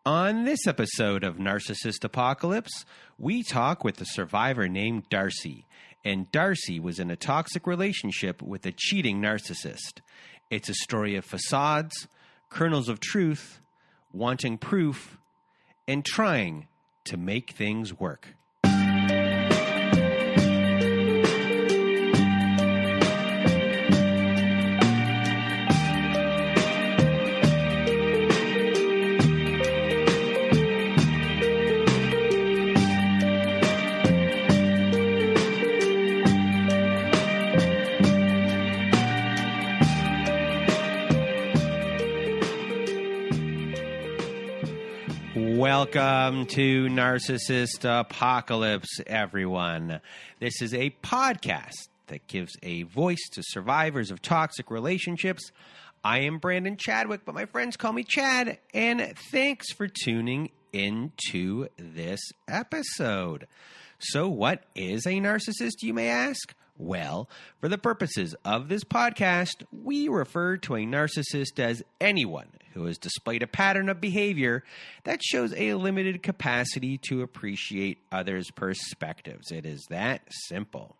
On this episode of Narcissist Apocalypse, we talk with a survivor named Darcy. And Darcy was in a toxic relationship with a cheating narcissist. It's a story of facades, kernels of truth, wanting proof, and trying to make things work. Welcome to Narcissist Apocalypse, everyone. This is a podcast that gives a voice to survivors of toxic relationships. I am Brandon Chadwick, but my friends call me Chad, and thanks for tuning into this episode. So what is a narcissist, you may ask? Well, for the purposes of this podcast, we refer to a narcissist as anyone who has displayed a pattern of behavior that shows a limited capacity to appreciate others' perspectives. It is that simple.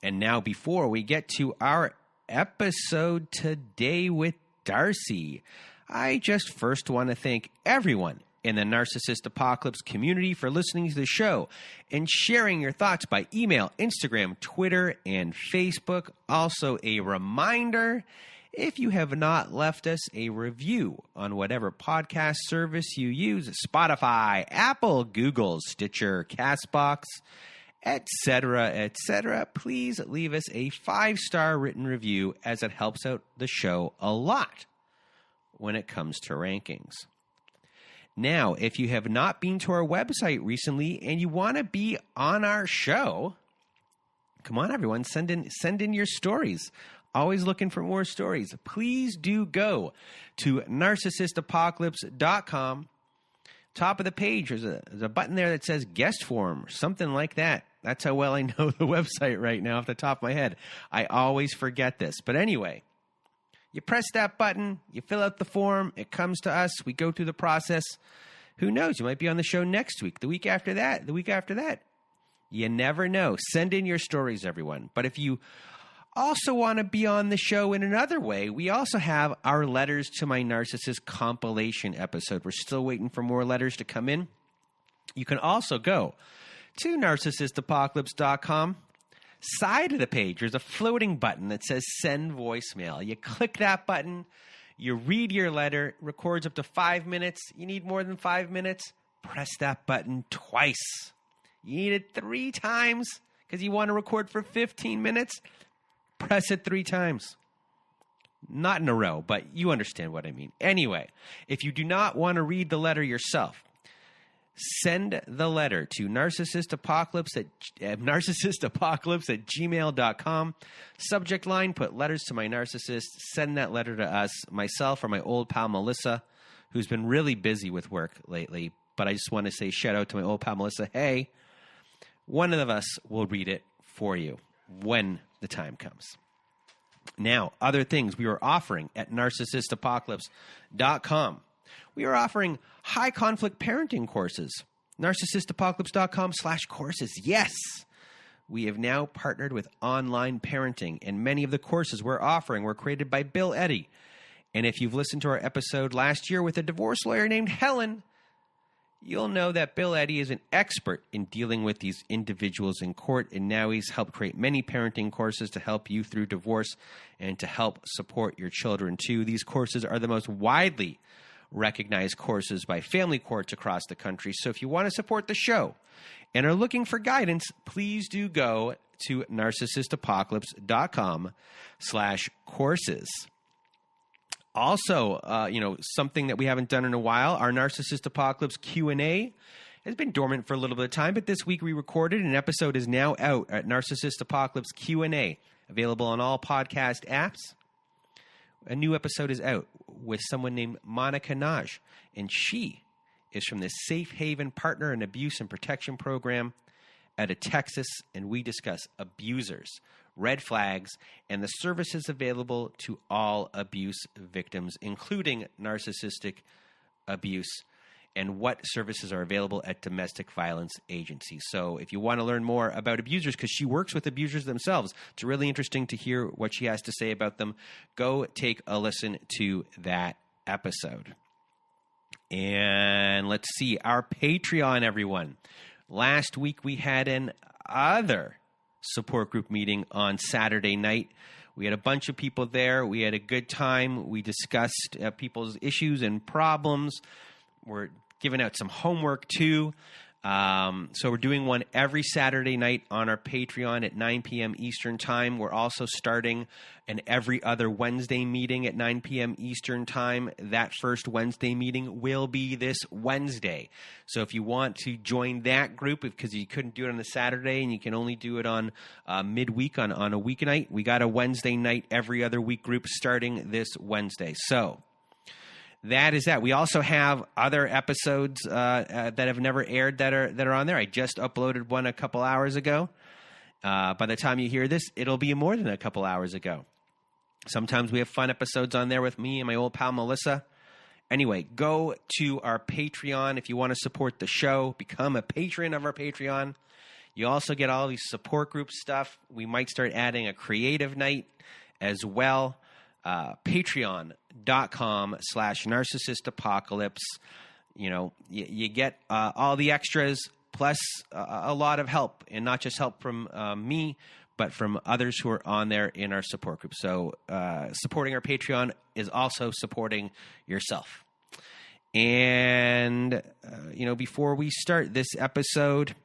And now, before we get to our episode today with Darcy, I just first want to thank everyone in the Narcissist Apocalypse community for listening to the show and sharing your thoughts by email, Instagram, Twitter, and Facebook. Also, a reminder, if you have not left us a review on whatever podcast service you use, Spotify, Apple, Google, Stitcher, CastBox, etc., please leave us a 5-star written review, as it helps out the show a lot when it comes to rankings. Now, if you have not been to our website recently and you want to be on our show, come on, everyone, send in your stories. Always looking for more stories. Please do go to narcissistapocalypse.com. Top of the page, there's a button there that says guest form, something like that. That's how well I know the website right now off the top of my head. I always forget this. But anyway, you press that button, you fill out the form, it comes to us, we go through the process. Who knows? You might be on the show next week, the week after that, the week after that. You never know. Send in your stories, everyone. But if you also want to be on the show in another way, we also have our Letters to My Narcissist compilation episode. We're still waiting for more letters to come in. You can also go to narcissistapocalypse.com. Side of the page, there's a floating button that says send voicemail. You click that button, you read your letter, it records up to 5 minutes. You need more than 5 minutes? Press that button twice. You need it 3 times because you want to record for 15 minutes? Press it 3 times. Not in a row, but you understand what I mean. Anyway, if you do not want to read the letter yourself, send the letter to narcissistapocalypse@gmail.com. Subject line, put letters to my narcissist. Send that letter to us, myself or my old pal Melissa, who's been really busy with work lately. But I just want to say shout out to my old pal Melissa. Hey, one of us will read it for you when the time comes. Now, other things we are offering at narcissistapocalypse.com. We are offering high-conflict parenting courses. Narcissistapocalypse.com/courses. Yes, we have now partnered with online parenting, and many of the courses we're offering were created by Bill Eddy. And if you've listened to our episode last year with a divorce lawyer named Helen, you'll know that Bill Eddy is an expert in dealing with these individuals in court, and now he's helped create many parenting courses to help you through divorce and to help support your children, too. These courses are the most widely recognized courses by family courts across the country. So if you want to support the show and are looking for guidance, please do go to narcissistapocalypse.com/courses. Also, something that we haven't done in a while, our Narcissist Apocalypse Q&A has been dormant for a little bit of time, but this week we recorded, and an episode is now out at Narcissist Apocalypse Q&A, available on all podcast apps. A new episode is out with someone named Monica Naj, and she is from the Safe Haven Partner and Abuse and Protection Program out of Texas, and we discuss abusers, red flags, and the services available to all abuse victims, including narcissistic abuse and what services are available at domestic violence agencies. So if you want to learn more about abusers, because she works with abusers themselves, it's really interesting to hear what she has to say about them. Go take a listen to that episode. And let's see, our Patreon, everyone. Last week we had an other support group meeting on Saturday night. We had a bunch of people there. We had a good time. We discussed people's issues and problems. We're giving out some homework too. So we're doing one every Saturday night on our Patreon at 9 p.m. Eastern Time. We're also starting an every other Wednesday meeting at 9 p.m. Eastern Time. That first Wednesday meeting will be this Wednesday. So if you want to join that group, because you couldn't do it on a Saturday and you can only do it on midweek on a weeknight, we got a Wednesday night every other week group starting this Wednesday. So that is that. We also have other episodes that have never aired that are on there. I just uploaded one a couple hours ago. By the time you hear this, it'll be more than a couple hours ago. Sometimes we have fun episodes on there with me and my old pal Melissa. Anyway, go to our Patreon if you want to support the show. Become a patron of our Patreon. You also get all these support group stuff. We might start adding a creative night as well. Patreon.com/narcissistapocalypse. You know, you get all the extras plus a lot of help, and not just help from me, but from others who are on there in our support group. So supporting our Patreon is also supporting yourself. And, before we start this episode,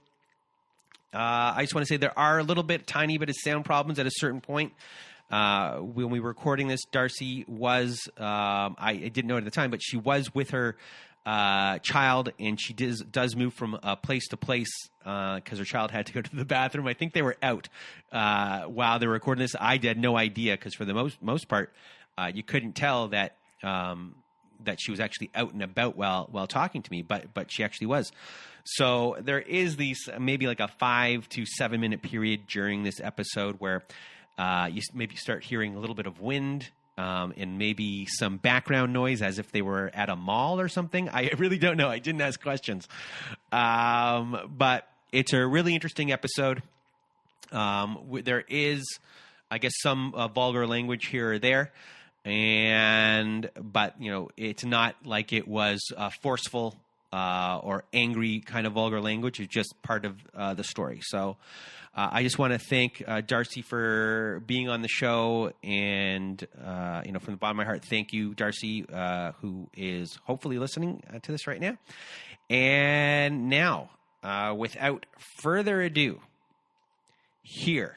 I just want to say there are tiny bit of sound problems at a certain point. When we were recording this, Darcy was, I didn't know it at the time, but she was with her child, and she does move from place to place because her child had to go to the bathroom. I think they were out while they were recording this. I had no idea because for the most part, you couldn't tell that she was actually out and about while talking to me, but she actually was. So there is these maybe like a 5 to 7 minute period during this episode where you maybe start hearing a little bit of wind and maybe some background noise as if they were at a mall or something. I really don't know. I didn't ask questions. But it's a really interesting episode. There is, I guess, some vulgar language here or there. But it's not like it was forceful or angry kind of vulgar language. It's just part of the story. So I just want to thank Darcy for being on the show, and from the bottom of my heart, thank you, Darcy, who is hopefully listening to this right now. And now, without further ado, here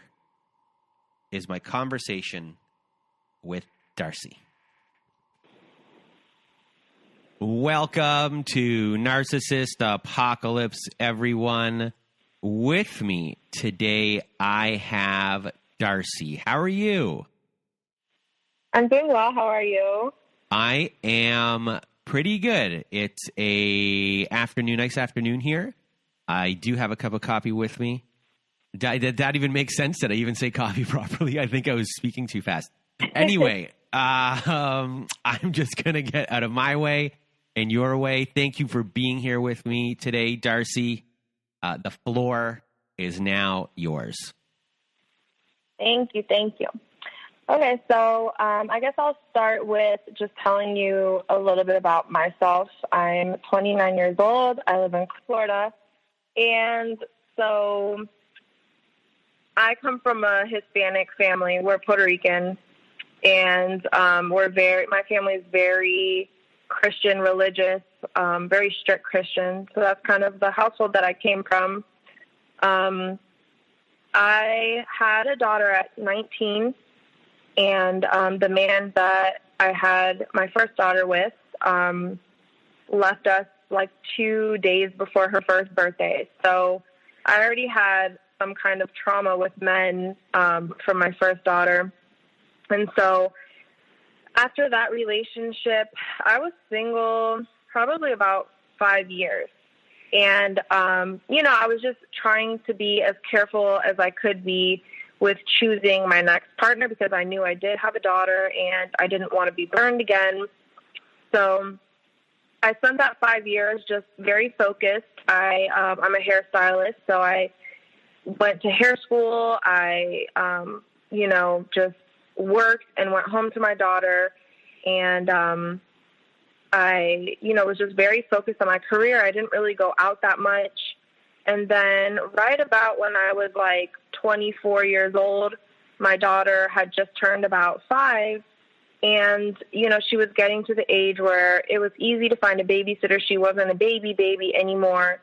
is my conversation with Darcy. Welcome to Narcissist Apocalypse, everyone. With me today, I have Darcy. How are you? I'm doing well. How are you? I am pretty good. It's nice afternoon here. I do have a cup of coffee with me. Did that even make sense? Did I even say coffee properly? I think I was speaking too fast. Anyway, I'm just going to get out of my way and your way. Thank you for being here with me today, Darcy. The floor is now yours. Thank you. Okay, so I guess I'll start with just telling you a little bit about myself. I'm 29 years old. I live in Florida. And so I come from a Hispanic family. We're Puerto Rican. And my family is very Christian, religious, very strict Christian. So that's kind of the household that I came from. I had a daughter at 19, and the man that I had my first daughter with left us like 2 days before her first birthday. So I already had some kind of trauma with men from my first daughter. And so after that relationship, I was single probably about 5 years. And, I was just trying to be as careful as I could be with choosing my next partner because I knew I did have a daughter and I didn't want to be burned again. So I spent that 5 years just very focused. I'm a hairstylist, so I went to hair school. I, just worked and went home to my daughter, and I, was just very focused on my career. I didn't really go out that much. And then right about when I was like 24 years old, my daughter had just turned about 5. And, she was getting to the age where it was easy to find a babysitter. She wasn't a baby anymore.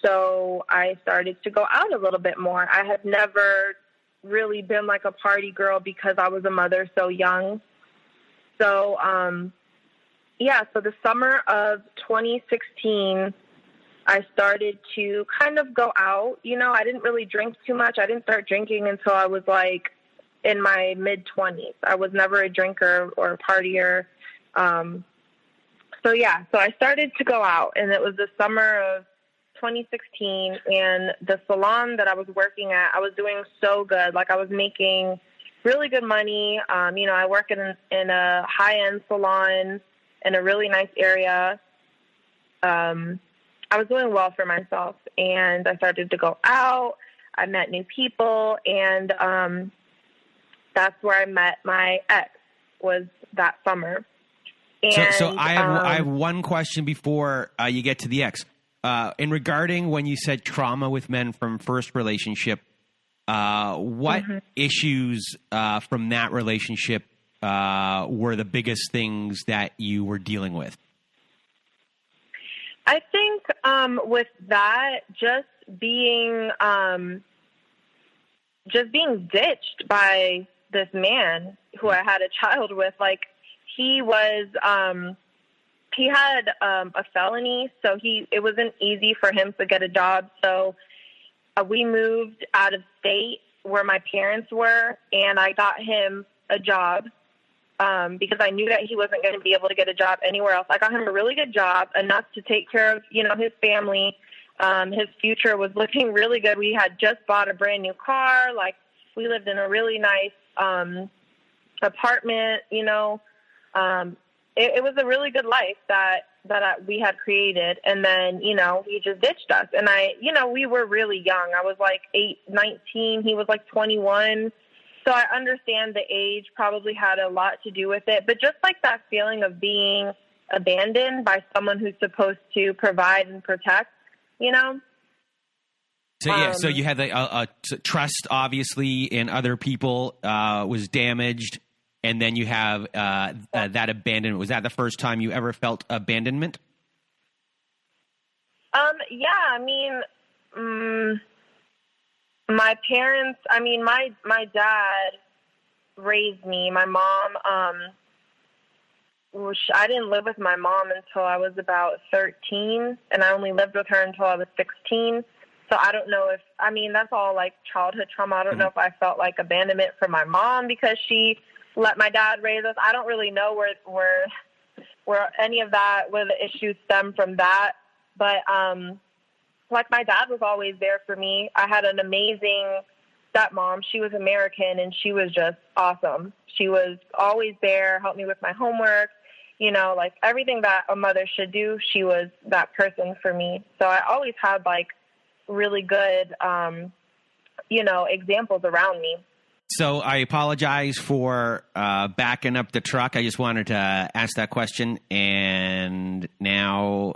So I started to go out a little bit more. I had never really been like a party girl because I was a mother so young. So, so the summer of 2016, I started to kind of go out. I didn't really drink too much. I didn't start drinking until I was like in my mid-20s. I was never a drinker or a partier. So I started to go out, and it was the summer of 2016, and the salon that I was working at, I was doing so good. Like, I was making really good money. I work in a high-end salon in a really nice area. I was doing well for myself, and I started to go out. I met new people, and that's where I met my ex, was that summer. And, so I have one question before you get to the ex. In regarding when you said trauma with men from first relationship, what issues from that relationship were the biggest things that you were dealing with? I think with that, just being ditched by this man who I had a child with. Like, he was he had a felony, so it wasn't easy for him to get a job. So we moved out of state where my parents were, and I got him a job because I knew that he wasn't going to be able to get a job anywhere else. I got him a really good job, enough to take care of, his family. His future was looking really good. We had just bought a brand new car. Like, we lived in a really nice apartment, It was a really good life that we had created. And then, he just ditched us. And we were really young. I was like 19. He was like 21. So I understand the age probably had a lot to do with it. But just like that feeling of being abandoned by someone who's supposed to provide and protect, So you had the trust, obviously, in other people was damaged. And then you have that abandonment. Was that the first time you ever felt abandonment? My parents, my dad raised me. My mom, I didn't live with my mom until I was about 13, and I only lived with her until I was 16. So I don't know if, that's all like childhood trauma. I don't know if I felt like abandonment from my mom because she let my dad raise us. I don't really know where any of that, where the issues stem from that. But, my dad was always there for me. I had an amazing stepmom. She was American, and she was just awesome. She was always there, helped me with my homework, everything that a mother should do. She was that person for me. So I always had really good, examples around me. So I apologize for backing up the truck. I just wanted to ask that question. And now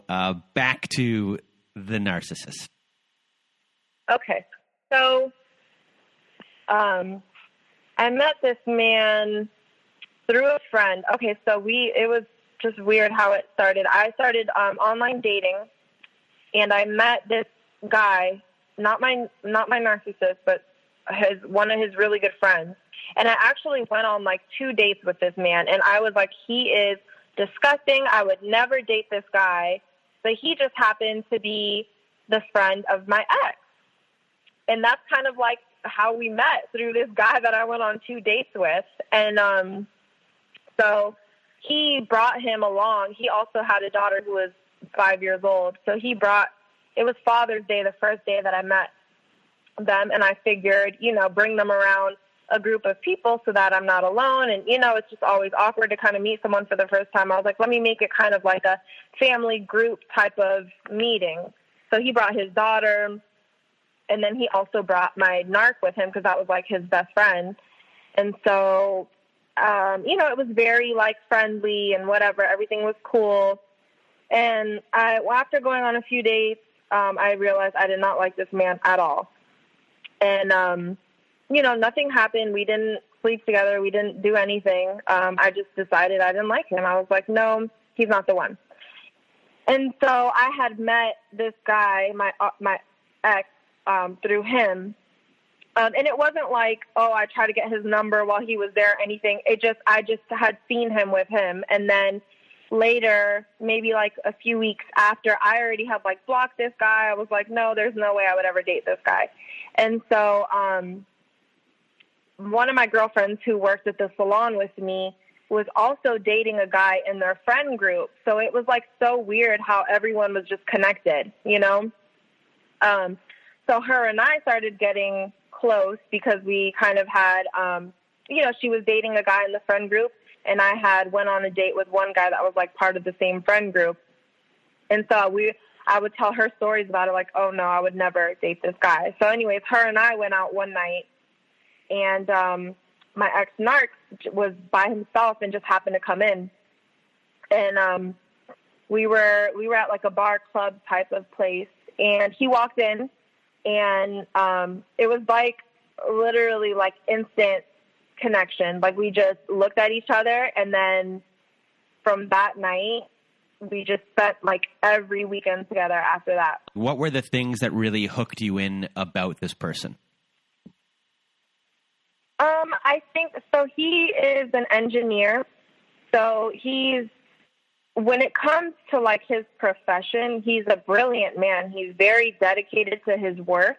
back to the narcissist. Okay. So I met this man through a friend. Okay, so it was just weird how it started. I started online dating, and I met this guy, not my narcissist, but one of his really good friends. And I actually went on 2 dates with this man, and I was like, he is disgusting. I would never date this guy. But he just happened to be the friend of my ex. And that's kind of how we met, through this guy that I went on 2 dates with. And so he brought him along. He also had a daughter who was 5 years old. So it was Father's Day, the first day that I met them, and I figured, bring them around a group of people so that I'm not alone. And, it's just always awkward to kind of meet someone for the first time. I was like, let me make it kind of like a family group type of meeting. So he brought his daughter, and then he also brought my narc with him because that was like his best friend. And so, it was very like friendly and whatever. Everything was cool. And after going on a few dates, I realized I did not like this man at all. And, nothing happened. We didn't sleep together. We didn't do anything. I just decided I didn't like him. I was like, no, he's not the one. And so I had met this guy, my ex, through him. And it wasn't like, I tried to get his number while he was there or anything. I just had seen him with him. And then later, maybe like a few weeks after, I already had like blocked this guy. I was like, no, there's no way I would ever date this guy. And so, one of my girlfriends who worked at the salon with me was also dating a guy in their friend group. So it was like so weird how everyone was just connected, So her and I started getting close because we kind of had, she was dating a guy in the friend group, and I had went on a date with one guy that was like part of the same friend group. And so I would tell her stories about it, like, oh no, I would never date this guy. So anyways, her and I went out one night, and my ex-narc was by himself and just happened to come in. And we were at like a bar club type of place, and he walked in, and it was like literally like instant connection. Like we just looked at each other, and then from that night, we just spent like every weekend together after that. What were the things that really hooked you in about this person? I think so. He is an engineer. So when it comes to like his profession, he's a brilliant man. He's very dedicated to his work.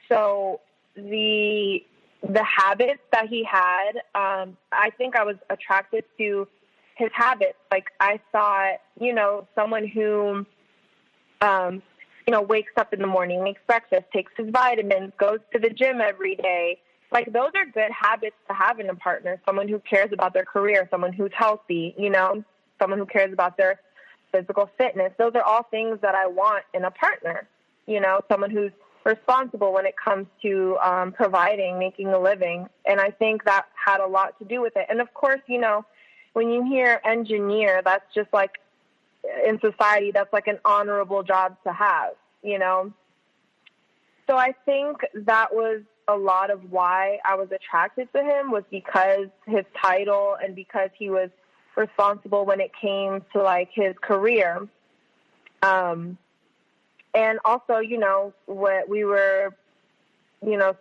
So the habits that he had, I think I was attracted to his habits. Like I thought, someone who, wakes up in the morning, makes breakfast, takes his vitamins, goes to the gym every day. Like those are good habits to have in a partner. Someone who cares about their career, someone who's healthy, someone who cares about their physical fitness. Those are all things that I want in a partner. Someone who's responsible when it comes to providing, making a living. And I think that had a lot to do with it. And of course, when you hear engineer, that's just like in society, that's like an honorable job to have, So I think that was a lot of why I was attracted to him, was because his title and because he was responsible when it came to like his career. And also, what we were,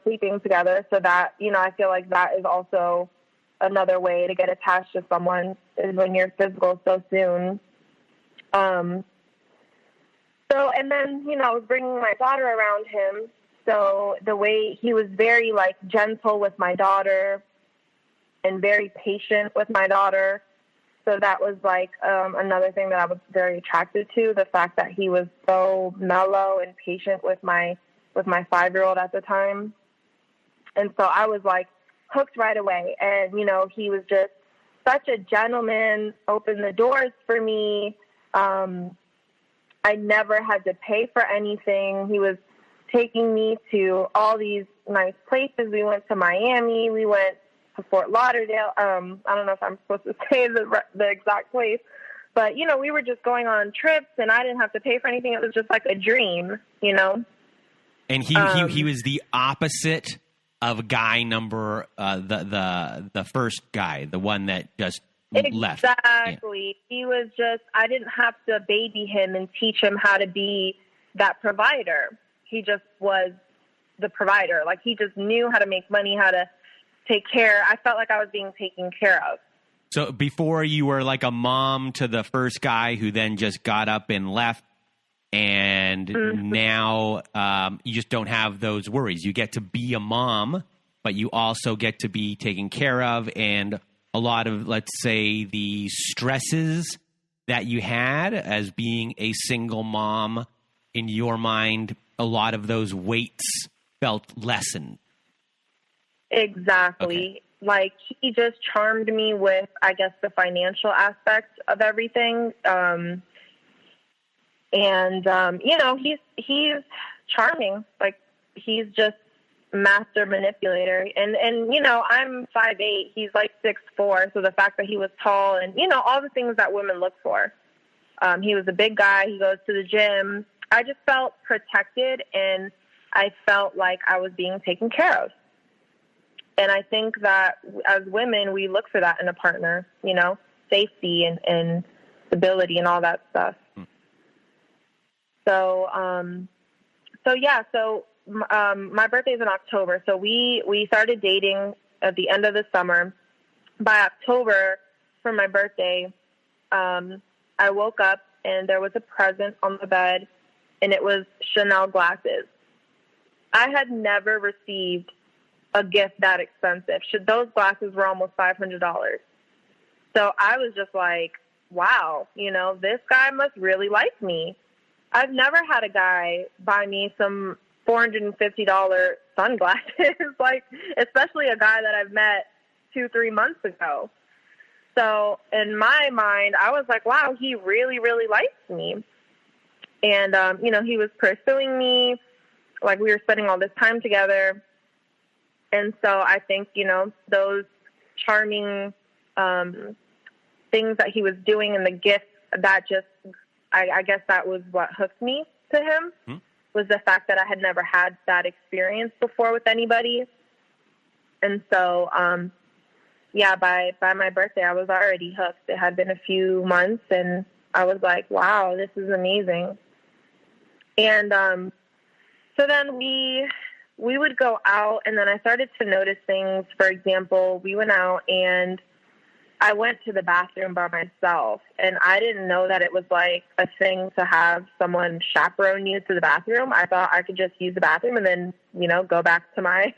sleeping together. So that, I feel like that is also another way to get attached to someone, is when you're physical so soon. And then, I was bringing my daughter around him. So the way he was very like gentle with my daughter and very patient with my daughter. So that was like another thing that I was very attracted to, the fact that he was so mellow and patient with my 5-year-old at the time. And so I was like hooked right away. And, he was just such a gentleman, opened the doors for me. I never had to pay for anything. He was taking me to all these nice places. We went to Miami. We went to Fort Lauderdale. I don't know if I'm supposed to say the exact place, but, we were just going on trips, and I didn't have to pay for anything. It was just like a dream, And he was the opposite of guy number, the first guy, the one that just left. Exactly. Yeah. He was just, I didn't have to baby him and teach him how to be that provider. He just was the provider. Like he just knew how to make money, how to take care. I felt like I was being taken care of. So before you were like a mom to the first guy who then just got up and left, and now you just don't have those worries. You get to be a mom, but you also get to be taken care of, and a lot of, let's say, the stresses that you had as being a single mom, in your mind, a lot of those weights felt lessened. Exactly. Okay. Like, he just charmed me with, I guess, the financial aspect of everything. You know, he's charming. Like, he's just master manipulator. And you know, I'm 5'8", he's like 6'4", so the fact that he was tall and, you know, all the things that women look for. He was a big guy. He goes to the gym. I just felt protected, and I felt like I was being taken care of. And I think that as women, we look for that in a partner, you know, safety and stability and all that stuff. So my birthday is in October. So we started dating at the end of the summer. By October, for my birthday, I woke up and there was a present on the bed, and it was Chanel glasses. I had never received a gift that expensive. Those glasses were almost $500. So I was just like, wow, you know, this guy must really like me. I've never had a guy buy me some $450 sunglasses, like, especially a guy that I've met 2-3 months ago. So in my mind, I was like, wow, he really, really likes me. And, you know, he was pursuing me, like, we were spending all this time together. And so I think, you know, those charming things that he was doing and the gifts, that just, I guess that was what hooked me to him, was the fact that I had never had that experience before with anybody. And so, yeah, by my birthday, I was already hooked. It had been a few months, and I was like, wow, this is amazing. And so then we would go out, and then I started to notice things. For example, we went out, and I went to the bathroom by myself, and I didn't know that it was like a thing to have someone chaperone you to the bathroom. I thought I could just use the bathroom and then, you know, go back to my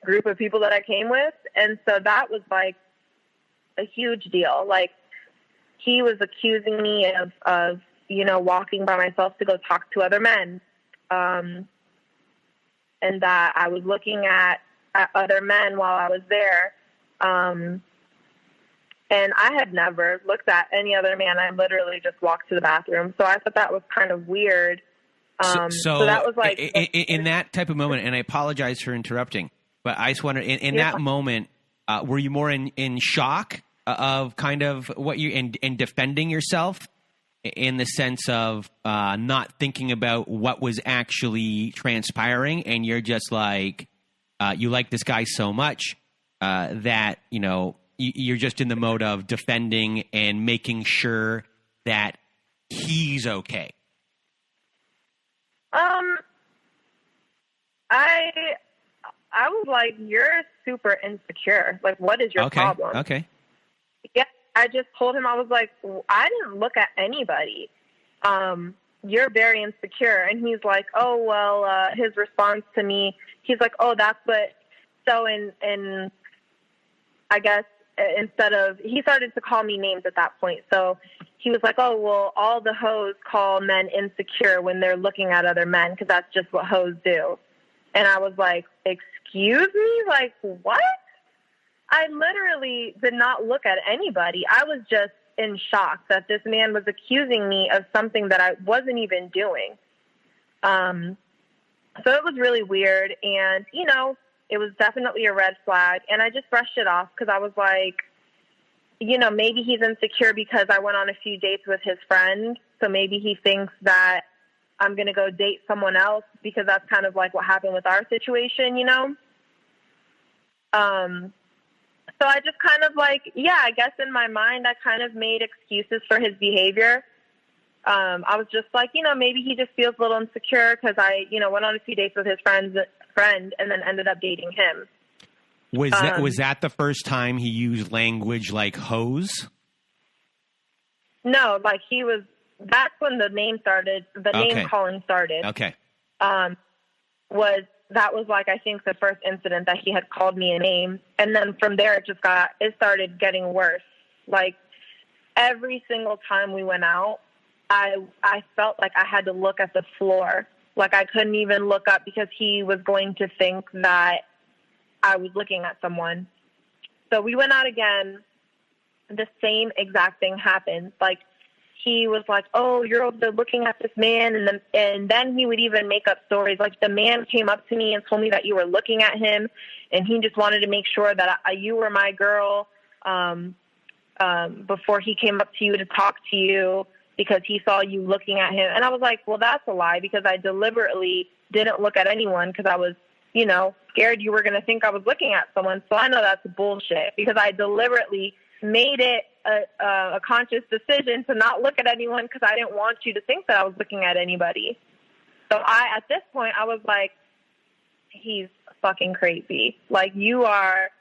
group of people that I came with. And so that was like a huge deal. Like, he was accusing me of, you know, walking by myself to go talk to other men. And that I was looking at other men while I was there. And I had never looked at any other man. I literally just walked to the bathroom. So I thought that was kind of weird. So that was like... In that type of moment, and I apologize for interrupting, but I just wonder, in that moment, were you more in shock of kind of what you... in defending yourself, in the sense of not thinking about what was actually transpiring, and you're just like, you like this guy so much that, you know, you're just in the mode of defending and making sure that he's okay? I was like, you're super insecure. Like, what is your problem? Okay. Yeah, I just told him, I was like, I didn't look at anybody. You're very insecure. And he's like, oh, well, his response to me, he's like, oh, that's what, so in I guess, instead of, he started to call me names at that point. So he was like, oh, well, all the hoes call men insecure when they're looking at other men, because that's just what hoes do. And I was like, excuse me? Like, what? I literally did not look at anybody. I was just in shock that this man was accusing me of something that I wasn't even doing. So it was really weird. And, you know, it was definitely a red flag. And I just brushed it off because I was like, you know, maybe he's insecure because I went on a few dates with his friend. So maybe he thinks that I'm going to go date someone else, because that's kind of like what happened with our situation, you know? So I just kind of like, yeah, I guess in my mind, I kind of made excuses for his behavior. I was just like, you know, maybe he just feels a little insecure because I, you know, went on a few dates with his friend and then ended up dating him. Was that the first time he used language like hose? No, like that's when the name started, name calling started. Okay. That was like, I think, the first incident that he had called me a name. And then from there, it started getting worse. Like, every single time we went out, I felt like I had to look at the floor. Like, I couldn't even look up because he was going to think that I was looking at someone. So we went out again. The same exact thing happened. Like, he was like, oh, you're over there looking at this man. And then he would even make up stories. Like, the man came up to me and told me that you were looking at him, and he just wanted to make sure that you were my girl before he came up to you to talk to you, because he saw you looking at him. And I was like, well, that's a lie, because I deliberately didn't look at anyone because I was, scared you were going to think I was looking at someone. So I know that's bullshit, because I deliberately made it a conscious decision to not look at anyone because I didn't want you to think that I was looking at anybody. So at this point, I was like, he's fucking crazy. Like, you are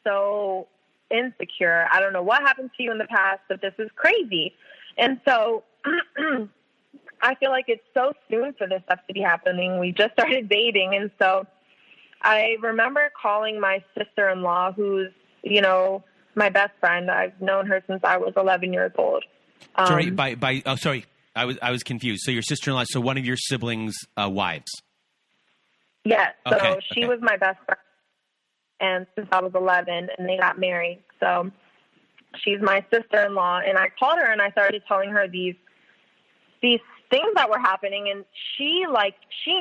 so insecure. I don't know what happened to you in the past, but this is crazy. And so I feel like it's so soon for this stuff to be happening. We just started dating. And so I remember calling my sister-in-law, who's, my best friend. I've known her since I was 11 years old. Sorry, sorry. I was confused. So your sister-in-law, so one of your siblings' wives. Yes. So okay. She was my best friend, and since I was 11, and they got married. So she's my sister-in-law, and I called her and I started telling her these things that were happening, and she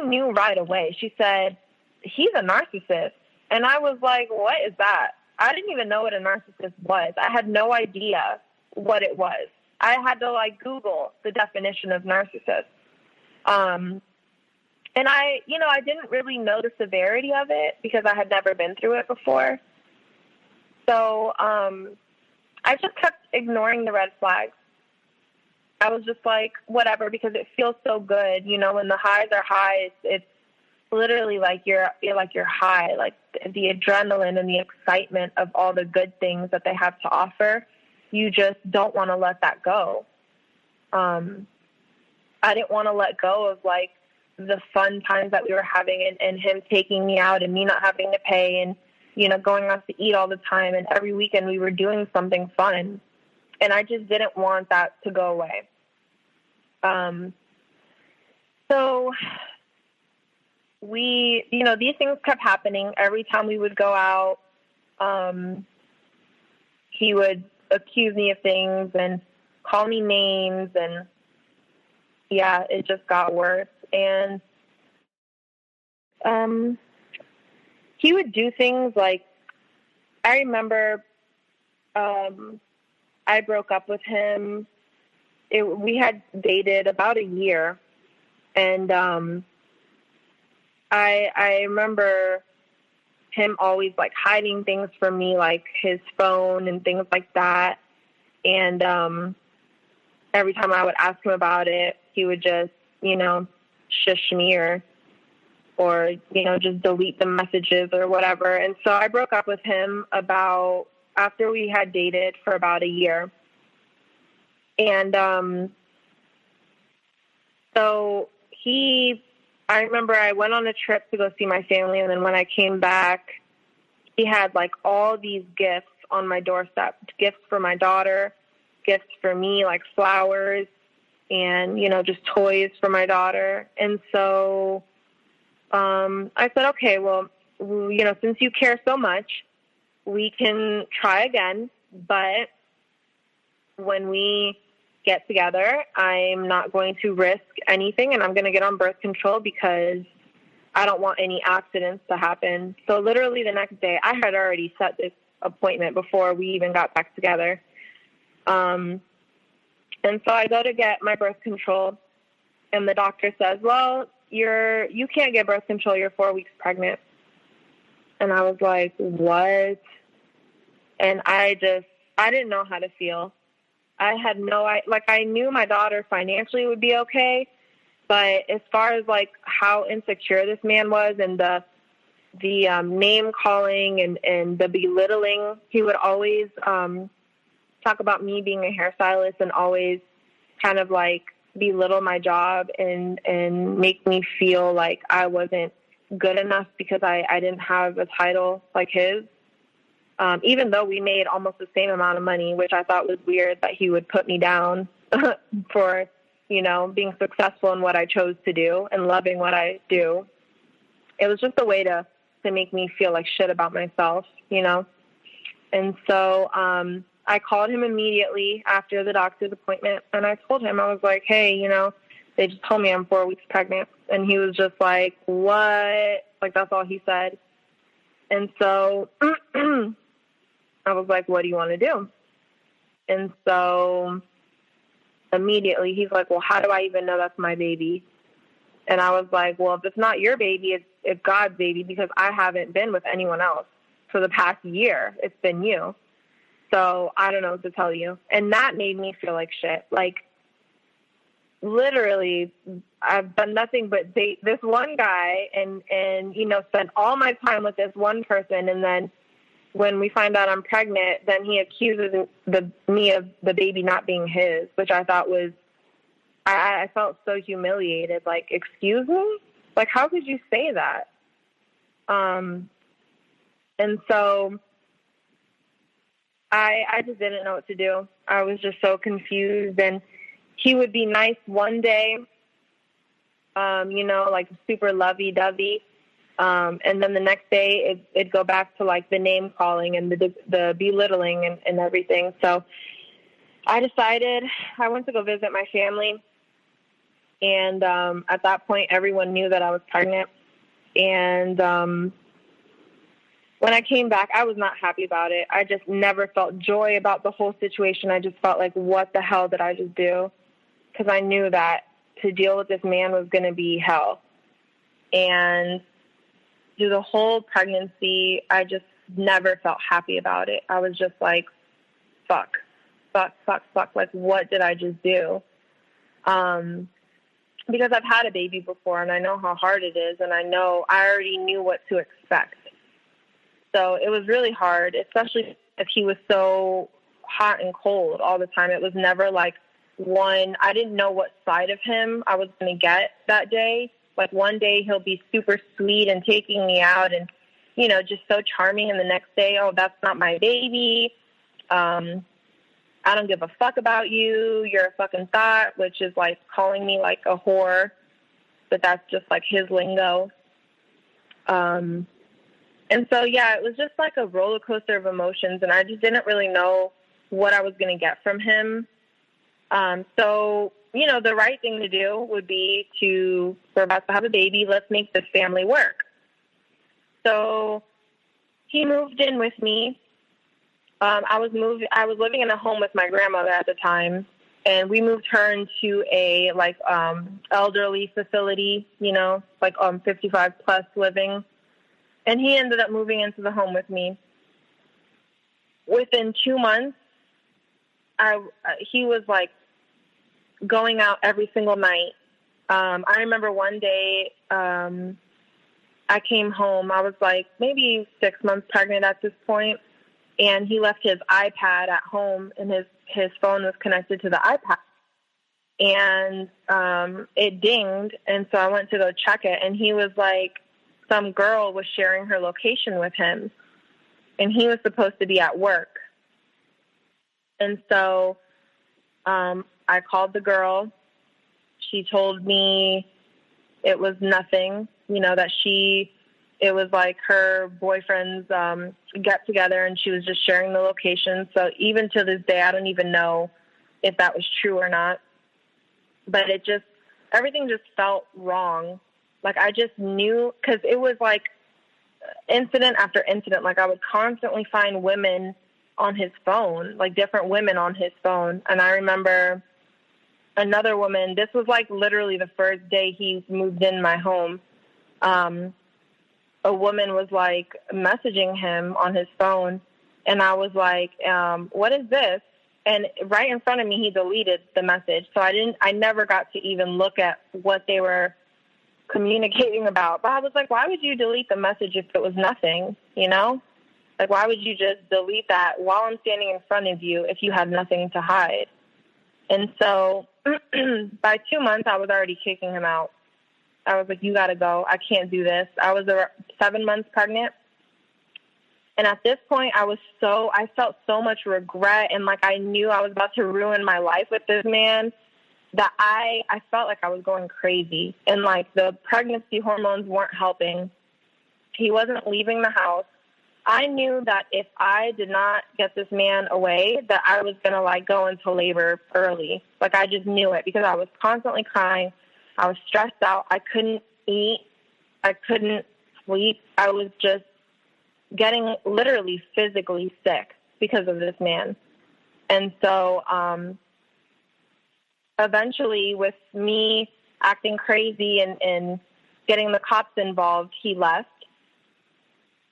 knew right away. She said, he's a narcissist. And I was like, what is that? I didn't even know what a narcissist was. I had no idea what it was. I had to Google the definition of narcissist. And I didn't really know the severity of it because I had never been through it before. So I just kept ignoring the red flags. I was just like, whatever, because it feels so good. When the highs are high, it's literally like you're high, like the adrenaline and the excitement of all the good things that they have to offer. You just don't want to let that go. I didn't want to let go of the fun times that we were having, and him taking me out and me not having to pay, and, going out to eat all the time. And every weekend we were doing something fun, and I just didn't want that to go away. So these things kept happening. Every time we would go out, he would accuse me of things and call me names, and yeah, it just got worse. And he would do things like, I remember I broke up with him. We had dated about a year, and I remember him always hiding things from me, like his phone and things like that. And every time I would ask him about it, he would just, shush me or just delete the messages or whatever. And so I broke up with him after we had dated for about a year. And so I remember I went on a trip to go see my family, and then when I came back, he had all these gifts on my doorstep, gifts for my daughter, gifts for me, flowers, and, just toys for my daughter. And so I said, okay, well, since you care so much, we can try again, but when we get together, I'm not going to risk anything, and I'm going to get on birth control because I don't want any accidents to happen. So literally the next day, I had already set this appointment before we even got back together. And so I go to get my birth control, and the doctor says, well, you can't get birth control. You're 4 weeks pregnant. And I was like, what? And I didn't know how to feel. I had I knew my daughter financially would be okay, but as far as how insecure this man was, and the name calling and the belittling, he would always talk about me being a hairstylist and always kind of belittle my job and make me feel like I wasn't good enough because I didn't have a title like his. Even though we made almost the same amount of money, which I thought was weird that he would put me down for, being successful in what I chose to do and loving what I do. It was just a way to to make me feel like shit about myself, you know? And so I called him immediately after the doctor's appointment, and I told him, I was like, hey, you know, they just told me I'm 4 weeks pregnant. And he was just like, what? Like, that's all he said. And so I was like, what do you want to do? And so immediately he's like, well, how do I even know that's my baby? And I was like, well, if it's not your baby, it's God's baby, because I haven't been with anyone else for the past year. It's been you. So I don't know what to tell you. And that made me feel like shit. Like, literally, I've done nothing but date this one guy and, you know, spend all my time with this one person. And then when we find out I'm pregnant, then he accuses me of the baby not being his, which I thought was, I felt so humiliated. Like, excuse me? Like, how could you say that? And so I just didn't know what to do. I was just so confused. And he would be nice one day, you know, like super lovey-dovey. And then the next day it'd go back to like the name calling and the belittling and everything. So I decided I went to go visit my family. And at that point, everyone knew that I was pregnant. And when I came back, I was not happy about it. I just never felt joy about the whole situation. I just felt like, what the hell did I just do? Because I knew that to deal with this man was going to be hell. And through the whole pregnancy, I just never felt happy about it. I was just like, fuck. Like, what did I just do? Because I've had a baby before, and I know how hard it is, and I already knew what to expect. So it was really hard, especially if he was so hot and cold all the time. It was never like I didn't know what side of him I was going to get that day. Like, one day he'll be super sweet and taking me out and, you know, just so charming. And the next day, oh, that's not my baby. I don't give a fuck about you. You're a fucking thought, which is like calling me like a whore. But that's just like his lingo. And so, yeah, it was just like a roller coaster of emotions. And I just didn't really know what I was going to get from him. So, you know, the right thing to do would be we're about to have a baby. Let's make this family work. So he moved in with me. I was living in a home with my grandmother at the time, and we moved her into a like elderly facility, you know, like 55 plus living. And he ended up moving into the home with me. Within 2 months, he was like going out every single night. I remember one day I came home. I was like maybe 6 months pregnant at this point. And he left his iPad at home, and his phone was connected to the iPad. And it dinged, and so I went to go check it, and he was like, some girl was sharing her location with him, and he was supposed to be at work. And so I called the girl. She told me it was nothing, you know, that it was like her boyfriend's get together, and she was just sharing the location. So even to this day, I don't even know if that was true or not. But everything just felt wrong. Like, I just knew, because it was like incident after incident. Like, I would constantly find women on his phone, like different women on his phone. And I remember another woman, this was like literally the first day he moved in my home. A woman was like messaging him on his phone, and I was like, what is this? And right in front of me, he deleted the message. So I never got to even look at what they were communicating about. But I was like, why would you delete the message if it was nothing, you know? Like, why would you just delete that while I'm standing in front of you if you had nothing to hide? And so by 2 months, I was already kicking him out. I was like, you got to go. I can't do this. I was 7 months pregnant. And at this point, I felt so much regret. And like, I knew I was about to ruin my life with this man, that I felt like I was going crazy. And like, the pregnancy hormones weren't helping. He wasn't leaving the house. I knew that if I did not get this man away, that I was going to, like, go into labor early. Like, I just knew it because I was constantly crying. I was stressed out. I couldn't eat. I couldn't sleep. I was just getting literally physically sick because of this man. And so eventually, with me acting crazy and getting the cops involved, he left.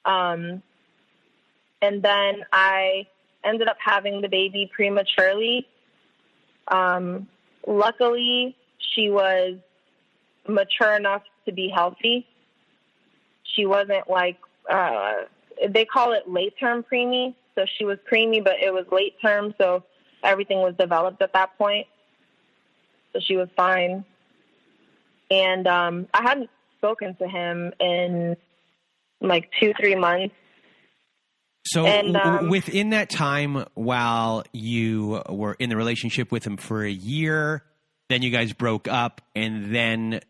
And then I ended up having the baby prematurely. Luckily, she was mature enough to be healthy. She wasn't like, they call it late-term preemie. So she was preemie, but it was late-term, so everything was developed at that point. So she was fine. And I hadn't spoken to him in like 2-3 months. So within that time, while you were in the relationship with him for a year, then you guys broke up, and then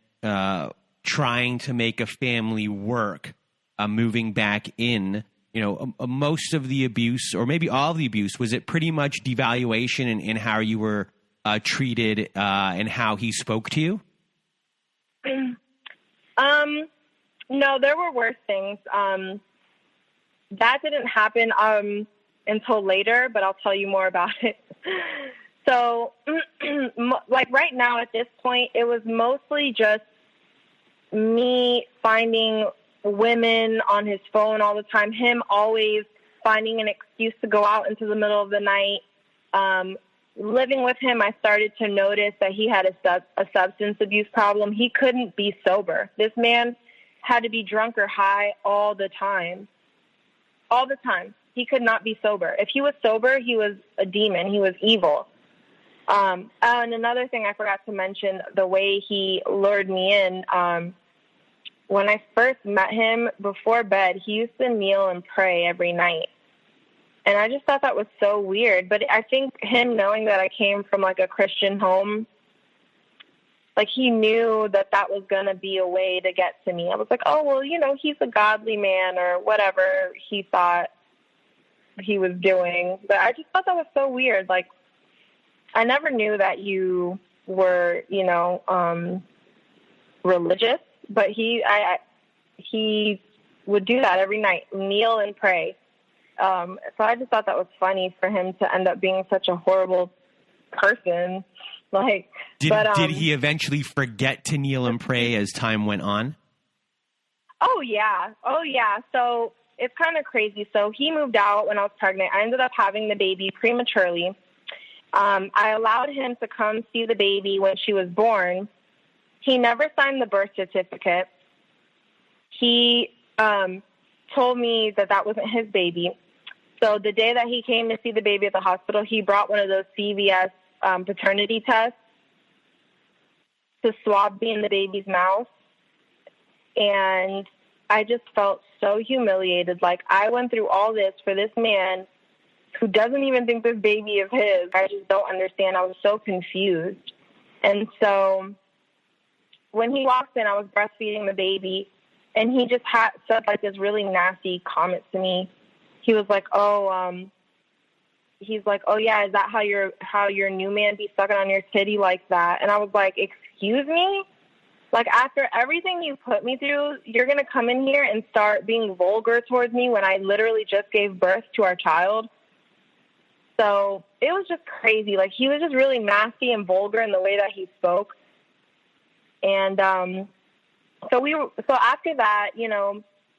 trying to make a family work, moving back in, most of the abuse, or maybe all of the abuse, was it pretty much devaluation in how you were treated and how he spoke to you? No, there were worse things. That didn't happen until later, but I'll tell you more about it. So, like right now at this point, it was mostly just me finding women on his phone all the time, him always finding an excuse to go out into the middle of the night. Living with him, I started to notice that he had a substance abuse problem. He couldn't be sober. This man had to be drunk or high all the time. All the time. He could not be sober. If he was sober, he was a demon. He was evil. And another thing I forgot to mention, the way he lured me in, when I first met him before bed, he used to kneel and pray every night. And I just thought that was so weird. But I think him knowing that I came from like a Christian home, like he knew that that was going to be a way to get to me. I was like, oh, well, he's a godly man or whatever he thought he was doing. But I just thought that was so weird. Like, I never knew that you were, religious, but he would do that every night, kneel and pray. So I just thought that was funny for him to end up being such a horrible person. Like, did he eventually forget to kneel and pray as time went on? Oh yeah. So it's kind of crazy. So he moved out when I was pregnant. I ended up having the baby prematurely. I allowed him to come see the baby when she was born. He never signed the birth certificate. He told me that wasn't his baby. So the day that he came to see the baby at the hospital, he brought one of those CVS paternity tests to swab me in the baby's mouth. And I just felt so humiliated. Like, I went through all this for this man who doesn't even think this baby is his. I just don't understand. I was so confused. And so when he walked in, I was breastfeeding the baby, and he just said like this really nasty comment to me. He was like, oh yeah, is that how your new man be sucking on your titty like that? And I was like, excuse me? Like, after everything you put me through, you're going to come in here and start being vulgar towards me when I literally just gave birth to our child? So it was just crazy. Like, he was just really nasty and vulgar in the way that he spoke. And so after that,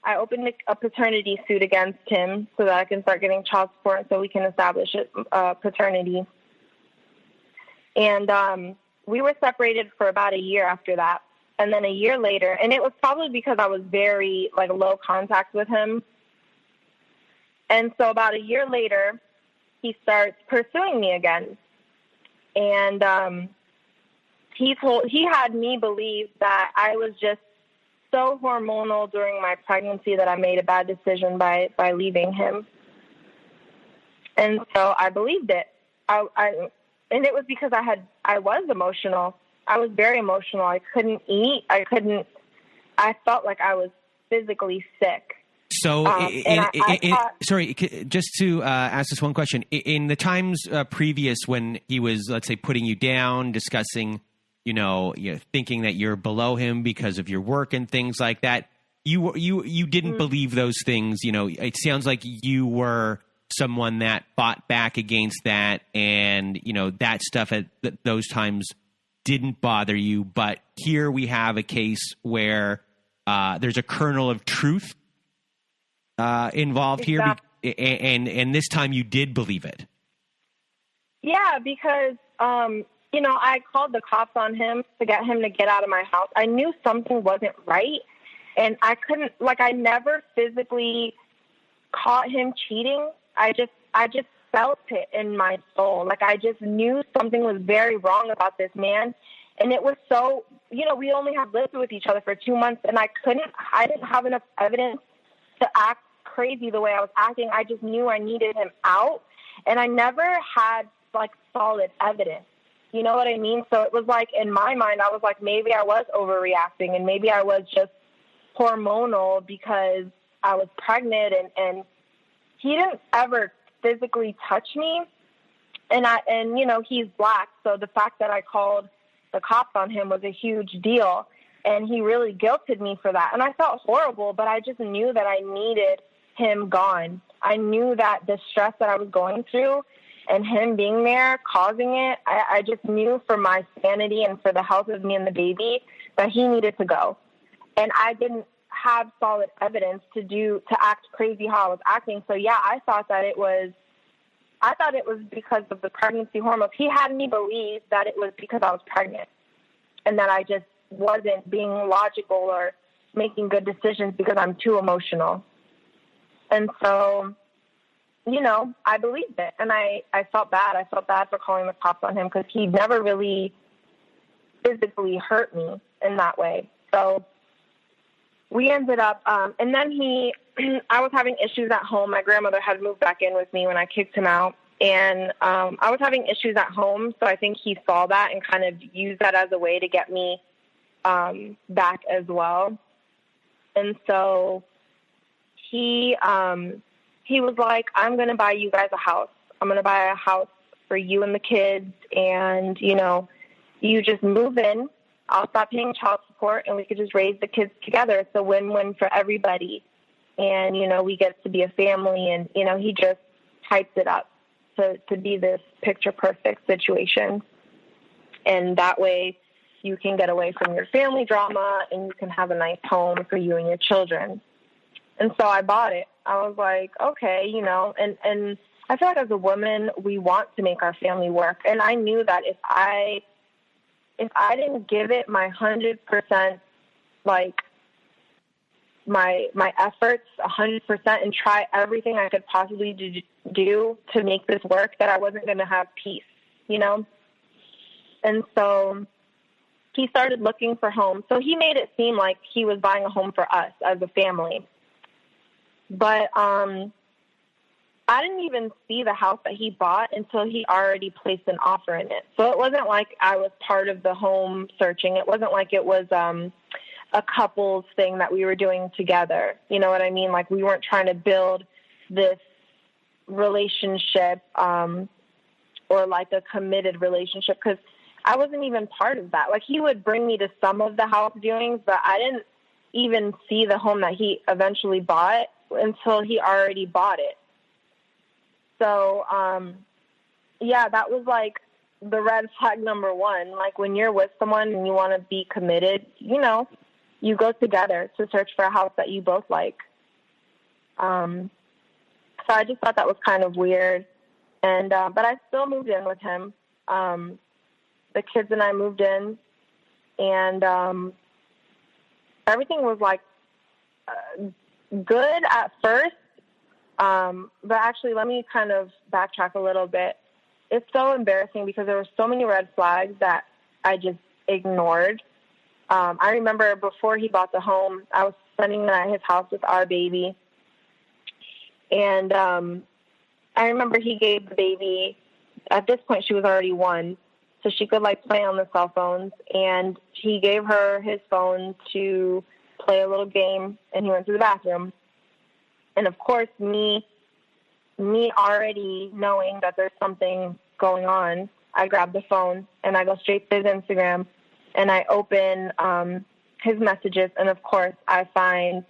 I opened a paternity suit against him so that I can start getting child support so we can establish paternity. And we were separated for about a year after that. And then a year later, and it was probably because I was very low contact with him. And so about a year later, he starts pursuing me again. And he had me believe that I was just so hormonal during my pregnancy that I made a bad decision by leaving him. And so I believed it. And it was because I was emotional. I was very emotional. I couldn't eat. I felt like I was physically sick. So, sorry, just to ask this one question. In the times previous when he was, let's say, putting you down, discussing, thinking that you're below him because of your work and things like that, you didn't believe those things. It sounds like you were someone that fought back against that, and that stuff at those times didn't bother you. But here we have a case where there's a kernel of truth involved here, and this time you did believe it. Yeah, because I called the cops on him to get him to get out of my house. I knew something wasn't right, and I never physically caught him cheating. I just felt it in my soul. Like, I just knew something was very wrong about this man, and it was so. We only had lived with each other for 2 months, and I didn't have enough evidence to act crazy the way I was acting. I just knew I needed him out, and I never had solid evidence. You know what I mean? So it was in my mind, I was maybe I was overreacting, and maybe I was just hormonal because I was pregnant, and he didn't ever physically touch me, and he's black, so the fact that I called the cops on him was a huge deal. And he really guilted me for that. And I felt horrible, but I just knew that I needed him gone. I knew that the stress that I was going through and him being there causing it, I just knew for my sanity and for the health of me and the baby that he needed to go. And I didn't have solid evidence to act crazy how I was acting. So yeah, I thought it was because of the pregnancy hormones. He had me believe that it was because I was pregnant and that I just wasn't being logical or making good decisions because I'm too emotional. And so, I believed it, and I felt bad. I felt bad for calling the cops on him because he never really physically hurt me in that way. So we ended up, and then I was having issues at home. My grandmother had moved back in with me when I kicked him out. And I was having issues at home, so I think he saw that and kind of used that as a way to get me back as well. And so he was like, I'm going to buy you guys a house. I'm going to buy a house for you and the kids, and, you just move in. I'll stop paying child support, and we could just raise the kids together. It's a win-win for everybody. And, we get to be a family, and, he just hyped it up to be this picture-perfect situation. And that way you can get away from your family drama, and you can have a nice home for you and your children. And so I bought it. I was like, okay, and I feel like as a woman, we want to make our family work. And I knew that if I didn't give it my 100%, my efforts 100% and try everything I could possibly do to make this work, that I wasn't going to have peace, And so he started looking for homes. So he made it seem like he was buying a home for us as a family. But I didn't even see the house that he bought until he already placed an offer in it. So it wasn't like I was part of the home searching. It wasn't like it was a couple's thing that we were doing together. You know what I mean? Like, we weren't trying to build this relationship or like a committed relationship, because I wasn't even part of that. Like, he would bring me to some of the house viewings, but I didn't even see the home that he eventually bought until he already bought it. So, yeah, that was like the red flag number one. Like, when you're with someone and you want to be committed, you go together to search for a house that you both like. So I just thought that was kind of weird. And, but I still moved in with him. The kids and I moved in, and, everything was like, good at first. But actually, let me kind of backtrack a little bit. It's so embarrassing because there were so many red flags that I just ignored. I remember before he bought the home, I was spending the night at his house with our baby. And I remember he gave the baby, at this point she was already 1, so she could like play on the cell phones. And he gave her his phone to play a little game, and he went to the bathroom. And of course, me already knowing that there's something going on, I grab the phone and I go straight to his Instagram and I open his messages. And of course, I find,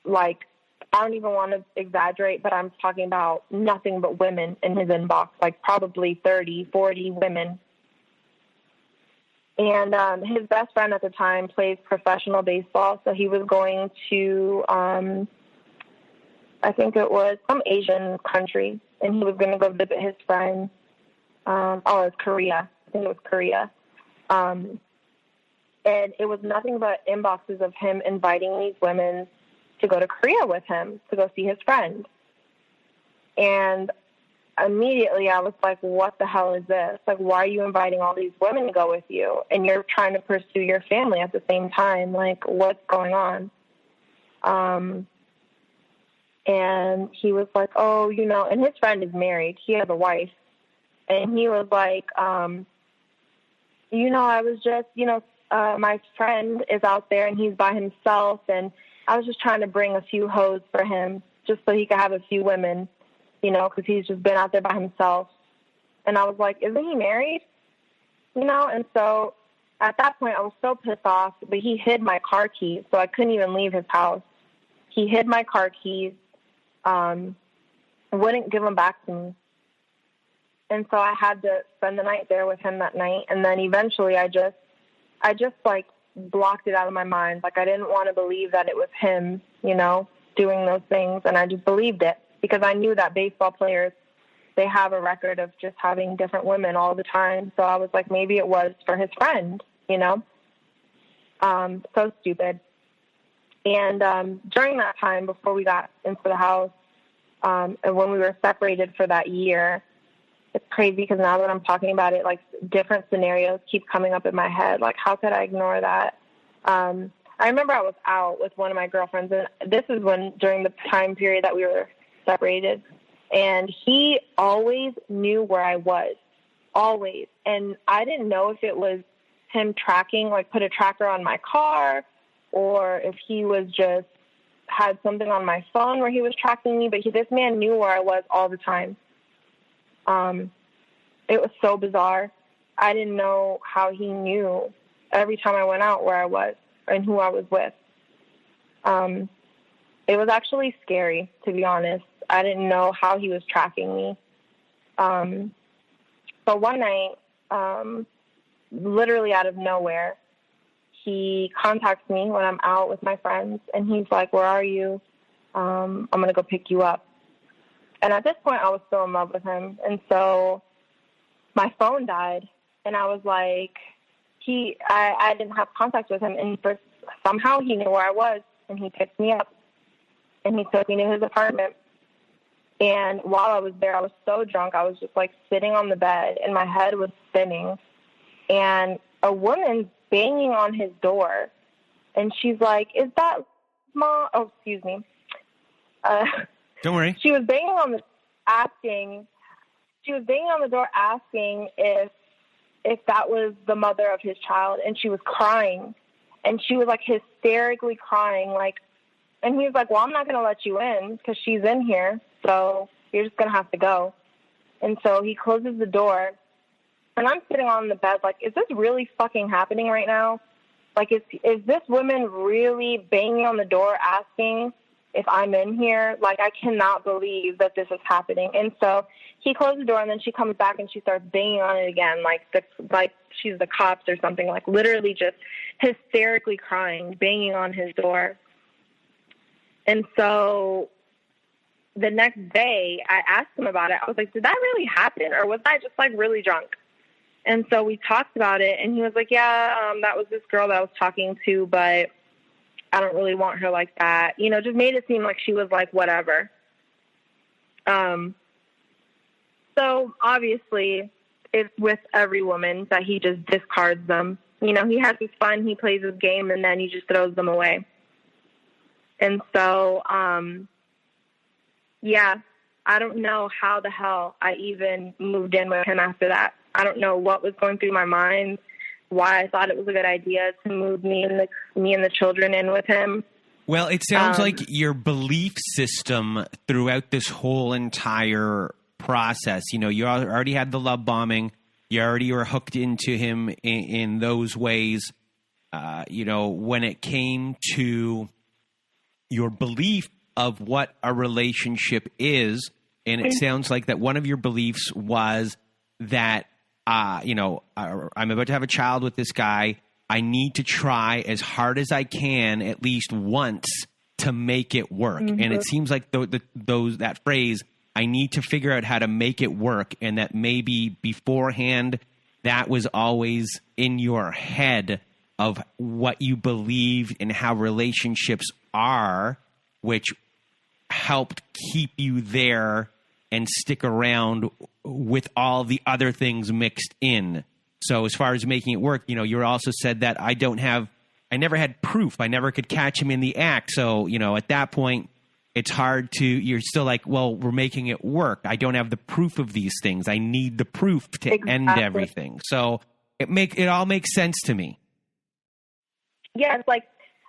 like, I don't even want to exaggerate, but I'm talking about nothing but women in his inbox, like probably 30, 40 women. And his best friend at the time plays professional baseball, so he was going to, I think it was some Asian country, and he was going to go visit his friend. It was Korea. I think it was Korea. And it was nothing but inboxes of him inviting these women to go to Korea with him, to go see his friend. And immediately I was like, what the hell is this? Like, why are you inviting all these women to go with you? And you're trying to pursue your family at the same time. Like, what's going on? And he was like, oh, you know, and his friend is married. He has a wife. And he was like, you know, I was just, you know, my friend is out there and he's by himself. And I was just trying to bring a few hoes for him just so he could have a few women, you know, because he's just been out there by himself. And I was like, isn't he married? You know, and so at that point I was so pissed off, but he hid my car keys, so I couldn't even leave his house. He hid my car keys, wouldn't give them back to me. And so I had to spend the night there with him that night. And then eventually I just like blocked it out of my mind. Like, I didn't want to believe that it was him, you know, doing those things. And I just believed it because I knew that baseball players, they have a record of just having different women all the time. So I was like, maybe it was for his friend, you know? So stupid. And during that time, before we got into the house, and when we were separated for that year, it's crazy because now that I'm talking about it, like, different scenarios keep coming up in my head. Like, how could I ignore that? I remember I was out with one of my girlfriends, and this is during the time period that we were separated, and he always knew where I was, always. And I didn't know if it was him tracking, like put a tracker on my car, or if he was just had something on my phone where he was tracking me, but this man knew where I was all the time. It was so bizarre. I didn't know how he knew every time I went out where I was and who I was with. It was actually scary, to be honest. I didn't know how he was tracking me. So one night, literally out of nowhere, he contacts me when I'm out with my friends, and he's like, where are you? I'm going to go pick you up. And at this point, I was still in love with him. And so my phone died, and I was like, I didn't have contact with him. And somehow he knew where I was, and he picked me up, and he took me to his apartment. And while I was there, I was so drunk. I was just, like, sitting on the bed, and my head was spinning. And a woman banging on his door, and she's like, is that Mom? Oh, excuse me. Don't worry. She was banging on the door asking if that was the mother of his child, and she was crying, and she was, like, hysterically crying, like, and he was like, well, I'm not going to let you in because she's in here, so you're just going to have to go. And so he closes the door, and I'm sitting on the bed like, is this really fucking happening right now? Like, is this woman really banging on the door asking if I'm in here? Like, I cannot believe that this is happening. And so he closed the door, and then she comes back and she starts banging on it again, like she's the cops or something, like literally just hysterically crying, banging on his door. And so the next day I asked him about it. I was like, did that really happen, or was I just, like, really drunk? And so we talked about it, and he was like, yeah, that was this girl that I was talking to, but I don't really want her like that. You know, just made it seem like she was, like, whatever. So obviously it's with every woman that he just discards them. You know, he has his fun, he plays his game, and then he just throws them away. And so, yeah, I don't know how the hell I even moved in with him after that. I don't know what was going through my mind, why I thought it was a good idea to move me and the children in with him. Well, it sounds like your belief system throughout this whole entire process, you know, you already had the love bombing. You already were hooked into him in those ways. You know, when it came to your belief of what a relationship is, and it sounds like that one of your beliefs was that, you know, I'm about to have a child with this guy. I need to try as hard as I can at least once to make it work. Mm-hmm. And it seems like that phrase, I need to figure out how to make it work, and that maybe beforehand that was always in your head of what you believed and how relationships are, which helped keep you there and stick around with all the other things mixed in. So as far as making it work, you know, you also said that I never had proof. I never could catch him in the act. So, you know, at that point, it's hard you're still like, well, we're making it work. I don't have the proof of these things. I need the proof to end everything. So it all makes sense to me. Yeah, it's like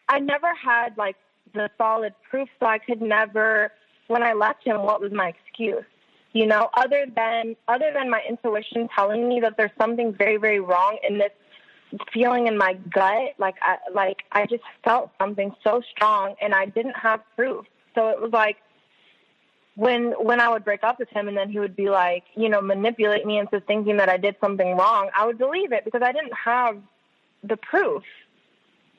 I never had like the solid proof, so I could never, when I left him, what was my excuse? You know, other than my intuition telling me that there's something very, very wrong, and this feeling in my gut, like I just felt something so strong, and I didn't have proof. So it was like when I would break up with him, and then he would be like, you know, manipulate me into thinking that I did something wrong, I would believe it because I didn't have the proof.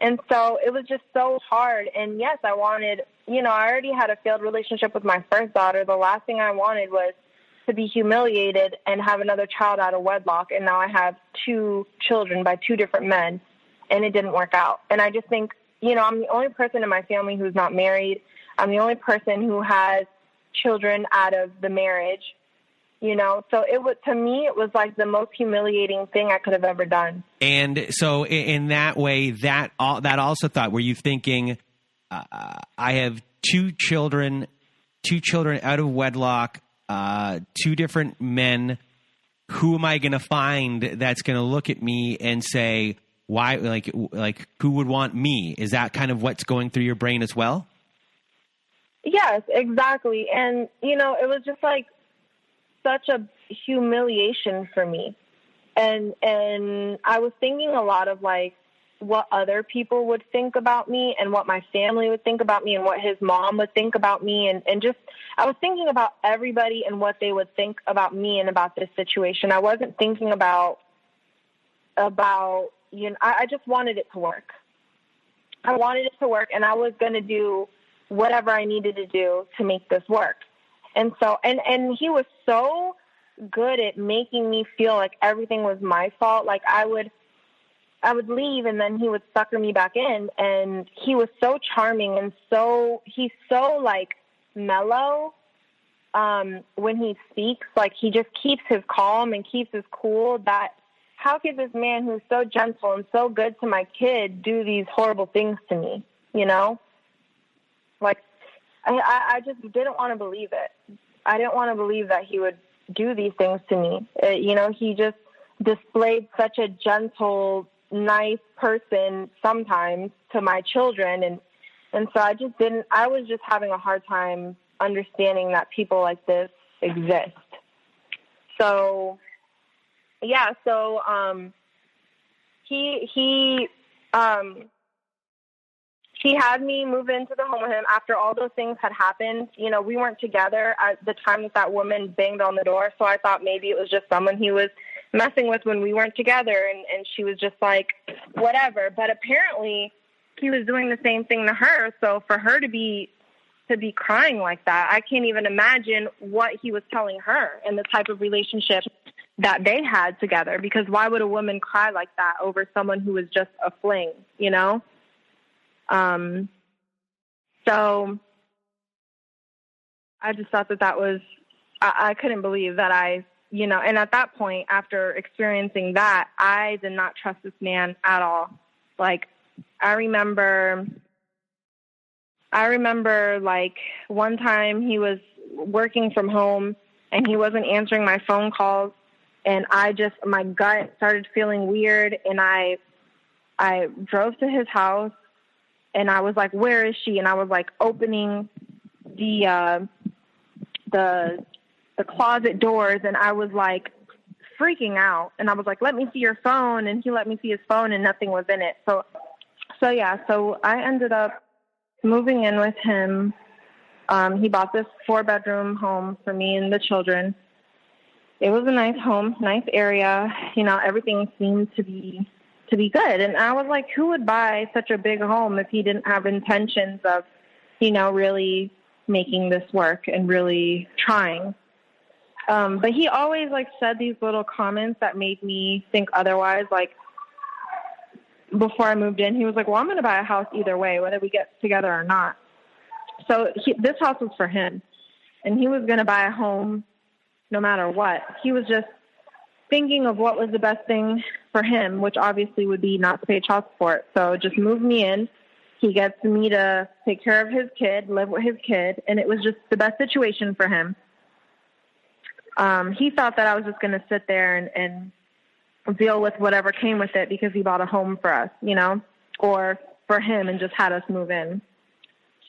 And so it was just so hard. And yes, I wanted, you know, I already had a failed relationship with my first daughter. The last thing I wanted was to be humiliated and have another child out of wedlock. And now I have 2 children by 2 different men, and it didn't work out. And I just think, you know, I'm the only person in my family who's not married. I'm the only person who has children out of the marriage, you know. So to me, it was like the most humiliating thing I could have ever done. And so in that way, that also thought, were you thinking, I have 2 children out of wedlock, 2 different men. Who am I going to find that's going to look at me and say, why, like who would want me? Is that kind of what's going through your brain as well? Yes, exactly. And, you know, it was just like such a humiliation for me. And I was thinking a lot of like what other people would think about me and what my family would think about me and what his mom would think about me. And just, I was thinking about everybody and what they would think about me and about this situation. I wasn't thinking about, you know, I just wanted it to work. I wanted it to work, and I was going to do whatever I needed to do to make this work. And so, and he was so good at making me feel like everything was my fault. Like I would leave, and then he would sucker me back in, and he was so charming, and he's so like mellow when he speaks. Like he just keeps his calm and keeps his cool. That how could this man who's so gentle and so good to my kid do these horrible things to me, you know? Like, I just didn't want to believe it. I didn't want to believe that he would do these things to me. You know, he just displayed such a gentle, nice person sometimes to my children. And so I was just having a hard time understanding that people like this exist. So, yeah, so he had me move into the home with him after all those things had happened. You know, we weren't together at the time that woman banged on the door, so I thought maybe it was just someone he was messing with when we weren't together, and she was just like, whatever. But apparently he was doing the same thing to her, so for her to be crying like that, I can't even imagine what he was telling her and the type of relationship that they had together, because why would a woman cry like that over someone who was just a fling, you know? So I just thought that was, I couldn't believe that you know, and at that point, after experiencing that, I did not trust this man at all. Like, I remember like one time he was working from home and he wasn't answering my phone calls. And my gut started feeling weird, and I drove to his house, and I was like, where is she? And I was like opening the closet doors, and I was like freaking out, and I was like, let me see your phone. And he let me see his phone, and nothing was in it. So I ended up moving in with him. He bought this 4-bedroom home for me and the children. It was a nice home, nice area. Everything seemed to be good. And I was like, who would buy such a big home if he didn't have intentions of, really making this work and really trying? But he always said these little comments that made me think otherwise. Before I moved in, he was like, well, I'm going to buy a house either way, whether we get together or not. So this house was for him, and he was going to buy a home no matter what. He was just thinking of what was the best thing for him, which obviously would be not to pay child support. So just move me in. He gets me to take care of his kid, live with his kid, and it was just the best situation for him. He thought that I was just going to sit there and deal with whatever came with it because he bought a home for us, or for him, and just had us move in.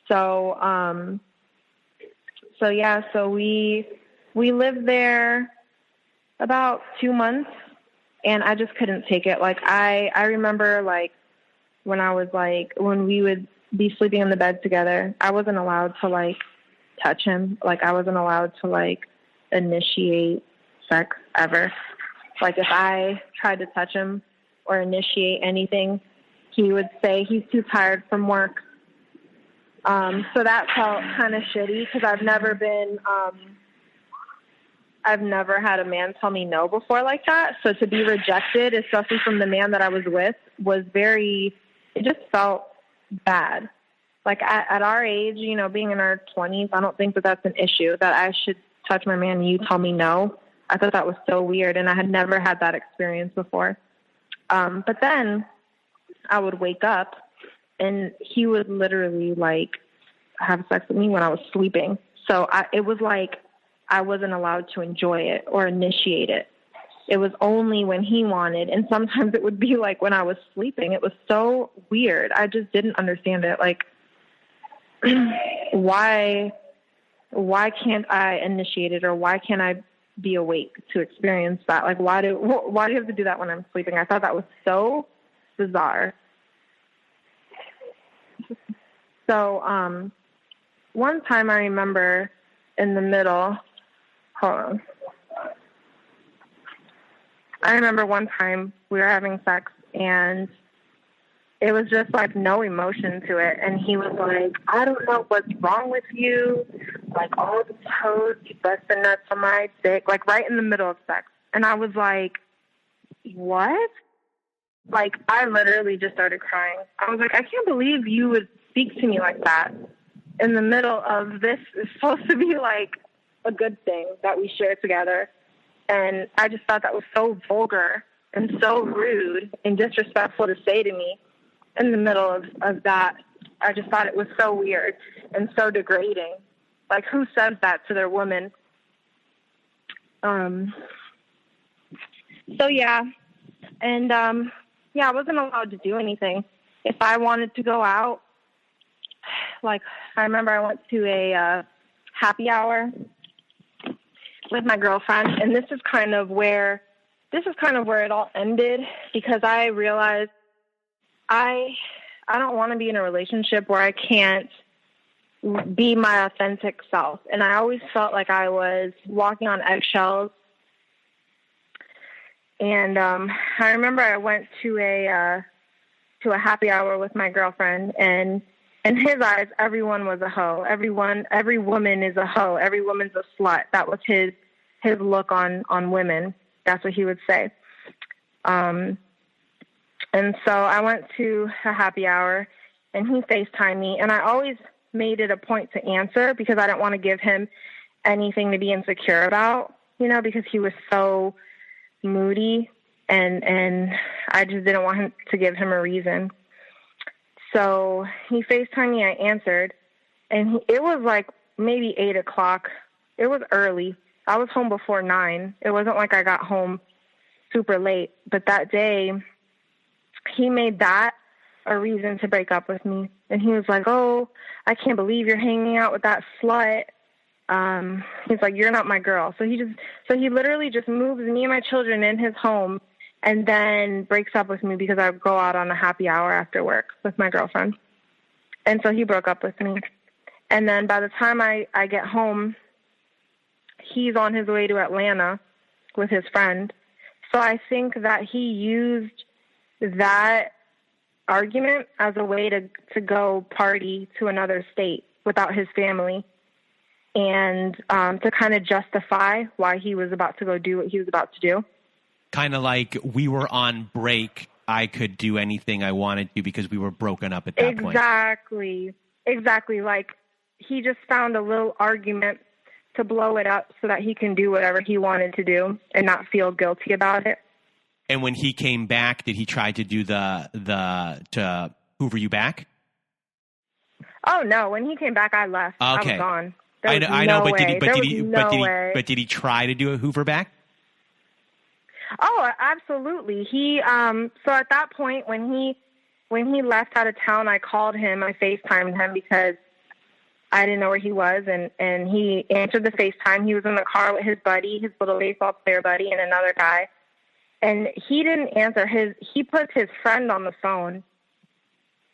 So we lived there about 2 months, and I just couldn't take it. I remember when we would be sleeping in the bed together, I wasn't allowed to touch him. I wasn't allowed to initiate sex ever. If I tried to touch him or initiate anything, he would say he's too tired from work. So that felt kind of shitty because I've never had a man tell me no before like that. So to be rejected, especially from the man that I was with, it just felt bad. At our age, being in our 20s, I don't think that that's an issue, that I should touch my man and you tell me no. I thought that was so weird, and I had never had that experience before. But then I would wake up, and he would literally have sex with me when I was sleeping. So it was I wasn't allowed to enjoy it or initiate it. It was only when he wanted, and sometimes it would be when I was sleeping. It was so weird. I just didn't understand it. Why can't I initiate it, or why can't I be awake to experience that? Why do you have to do that when I'm sleeping? I thought that was so bizarre. So, one time I remember in the middle, I remember one time we were having sex, and it was just no emotion to it. And he was like, I don't know what's wrong with you. All the toes, you bust the nuts on my dick, right in the middle of sex. And I was like, what? I literally just started crying. I was like, I can't believe you would speak to me like that in the middle of this. Is supposed to be a good thing that we share together. And I just thought that was so vulgar and so rude and disrespectful to say to me in the middle of that. I just thought it was so weird and so degrading. Who says that to their woman? So yeah. And, I wasn't allowed to do anything. If I wanted to go out, I remember I went to a happy hour with my girlfriend, and this is kind of where it all ended, because I realized I don't want to be in a relationship where I can't be my authentic self. And I always felt like I was walking on eggshells. And I remember I went to a happy hour with my girlfriend, and in his eyes, everyone was a hoe. Every woman is a hoe. Every woman's a slut. That was his look on women. That's what he would say. And so I went to a happy hour, and he FaceTimed me, and I always made it a point to answer because I didn't want to give him anything to be insecure about, because he was so moody, and I just didn't want him to give him a reason. So he FaceTimed me, I answered, and it was maybe 8 o'clock. It was early, I was home before 9. It wasn't like I got home super late. But that day, he made that a reason to break up with me. And he was like, oh, I can't believe you're hanging out with that slut. He's like, you're not my girl. So he literally just moves me and my children in his home and then breaks up with me because I go out on a happy hour after work with my girlfriend. And so he broke up with me. And then by the time I get home, he's on his way to Atlanta with his friend. So I think that he used that argument as a way to go party to another state without his family, and to kind of justify why he was about to go do what he was about to do. Kind of like we were on break. I could do anything I wanted to because we were broken up at that point. Exactly. Like he just found a little argument to blow it up so that he can do whatever he wanted to do and not feel guilty about it. And when he came back, did he try to do to hoover you back? Oh no! When he came back, I left. Okay. I was gone. I know, but did he try to do a hoover back? Oh, absolutely. He so at that point when he left out of town, I called him. I FaceTimed him because I didn't know where he was, and he answered the FaceTime. He was in the car with his buddy, his little baseball player buddy, and another guy. And he didn't answer. He put his friend on the phone.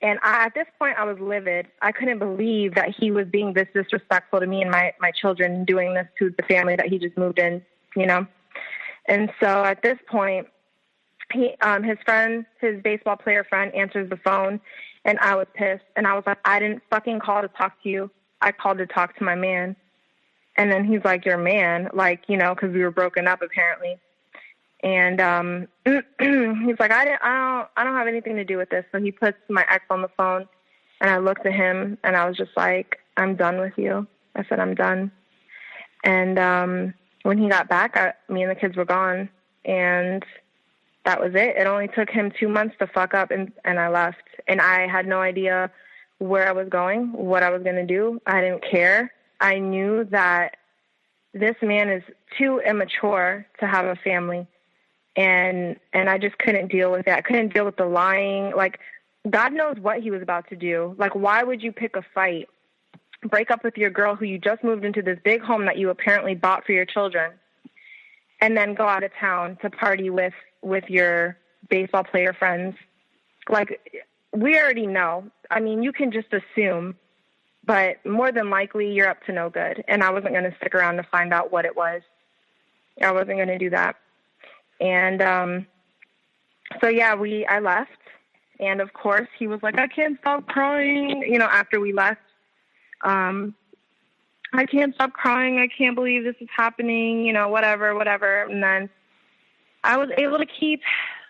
And at this point, I was livid. I couldn't believe that he was being this disrespectful to me and my children, doing this to the family that he just moved in, you know. And so at this point, his friend, his baseball player friend, answers the phone, and I was pissed. And I was like, I didn't fucking call to talk to you. I called to talk to my man. And then he's like, your man? Like, you know, because we were broken up apparently. And he's like, I don't have anything to do with this. So he puts my ex on the phone, and I looked at him, and I was just like, I'm done with you. I said, I'm done. And when he got back, me and the kids were gone, and that was it. It only took him 2 months to fuck up, and I left. And I had no idea where I was going, what I was going to do. I didn't care. I knew that this man is too immature to have a family. And I just couldn't deal with that. I couldn't deal with the lying. Like, God knows what he was about to do. Like, why would you pick a fight, break up with your girl who you just moved into this big home that you apparently bought for your children, and then go out of town to party with your baseball player friends? Like, we already know. I mean, you can just assume, but more than likely you're up to no good. And I wasn't going to stick around to find out what it was. I wasn't going to do that. And so, yeah, I left. And, of course, he was like, I can't stop crying, you know, after we left. I can't stop crying. I can't believe this is happening, you know, whatever. And then I was able to keep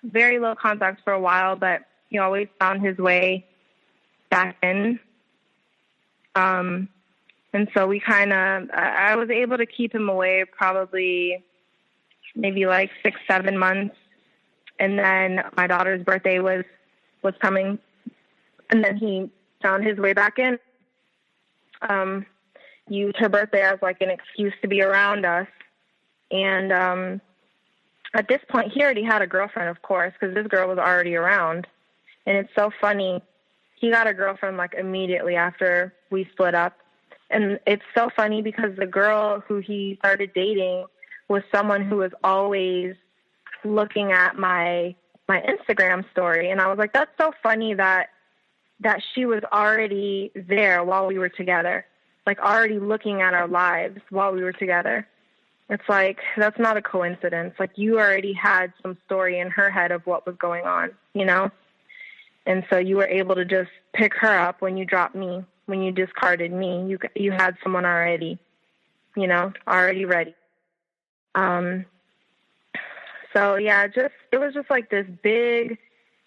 very low contact for a while, but he always found his way back in. And so we I was able to keep him away probably maybe like 6-7 months. And then my daughter's birthday was coming, and then he found his way back in. Used her birthday as like an excuse to be around us. And at this point, he already had a girlfriend, of course, because this girl was already around. And it's so funny. He got a girlfriend like immediately after we split up. And it's so funny because the girl who he started dating was someone who was always looking at my Instagram story. And I was like, that's so funny that she was already there while we were together, like already looking at our lives while we were together. It's like, that's not a coincidence. Like, you already had some story in her head of what was going on, you know? And so you were able to just pick her up when you dropped me, when you discarded me. You had someone already, you know, already ready. So yeah, it was just like this big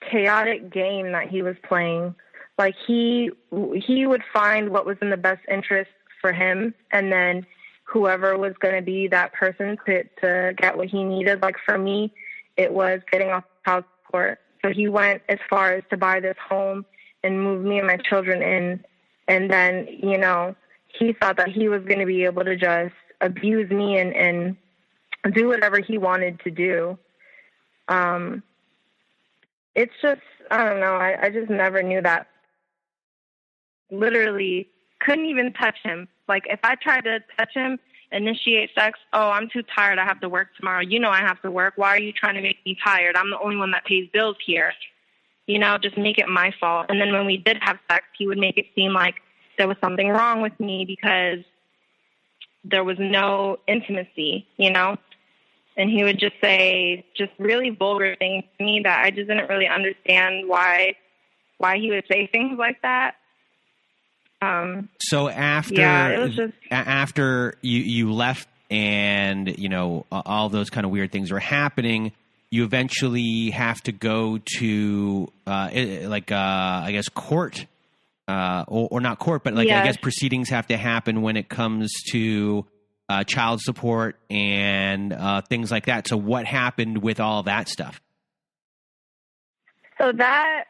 chaotic game that he was playing. Like he would find what was in the best interest for him, and then whoever was going to be that person to get what he needed. Like for me, it was getting off child support. So he went as far as to buy this home and move me and my children in. And then, you know, he thought that he was going to be able to just abuse me and do whatever he wanted to do. It's just, I don't know. I just never knew that. Literally couldn't even touch him. Like, if I tried to touch him, initiate sex, oh, I'm too tired, I have to work tomorrow. You know I have to work. Why are you trying to make me tired? I'm the only one that pays bills here. You know, just make it my fault. And then when we did have sex, he would make it seem like there was something wrong with me because there was no intimacy, you know? And he would just say just really vulgar things to me that I just didn't really understand why he would say things like that. So after, it was just, after you left and, you know, all those kind of weird things were happening, you eventually have to go to, I guess, court, or not court, but like, yes. I guess proceedings have to happen when it comes to child support and things like that. So what happened with all that stuff? So that,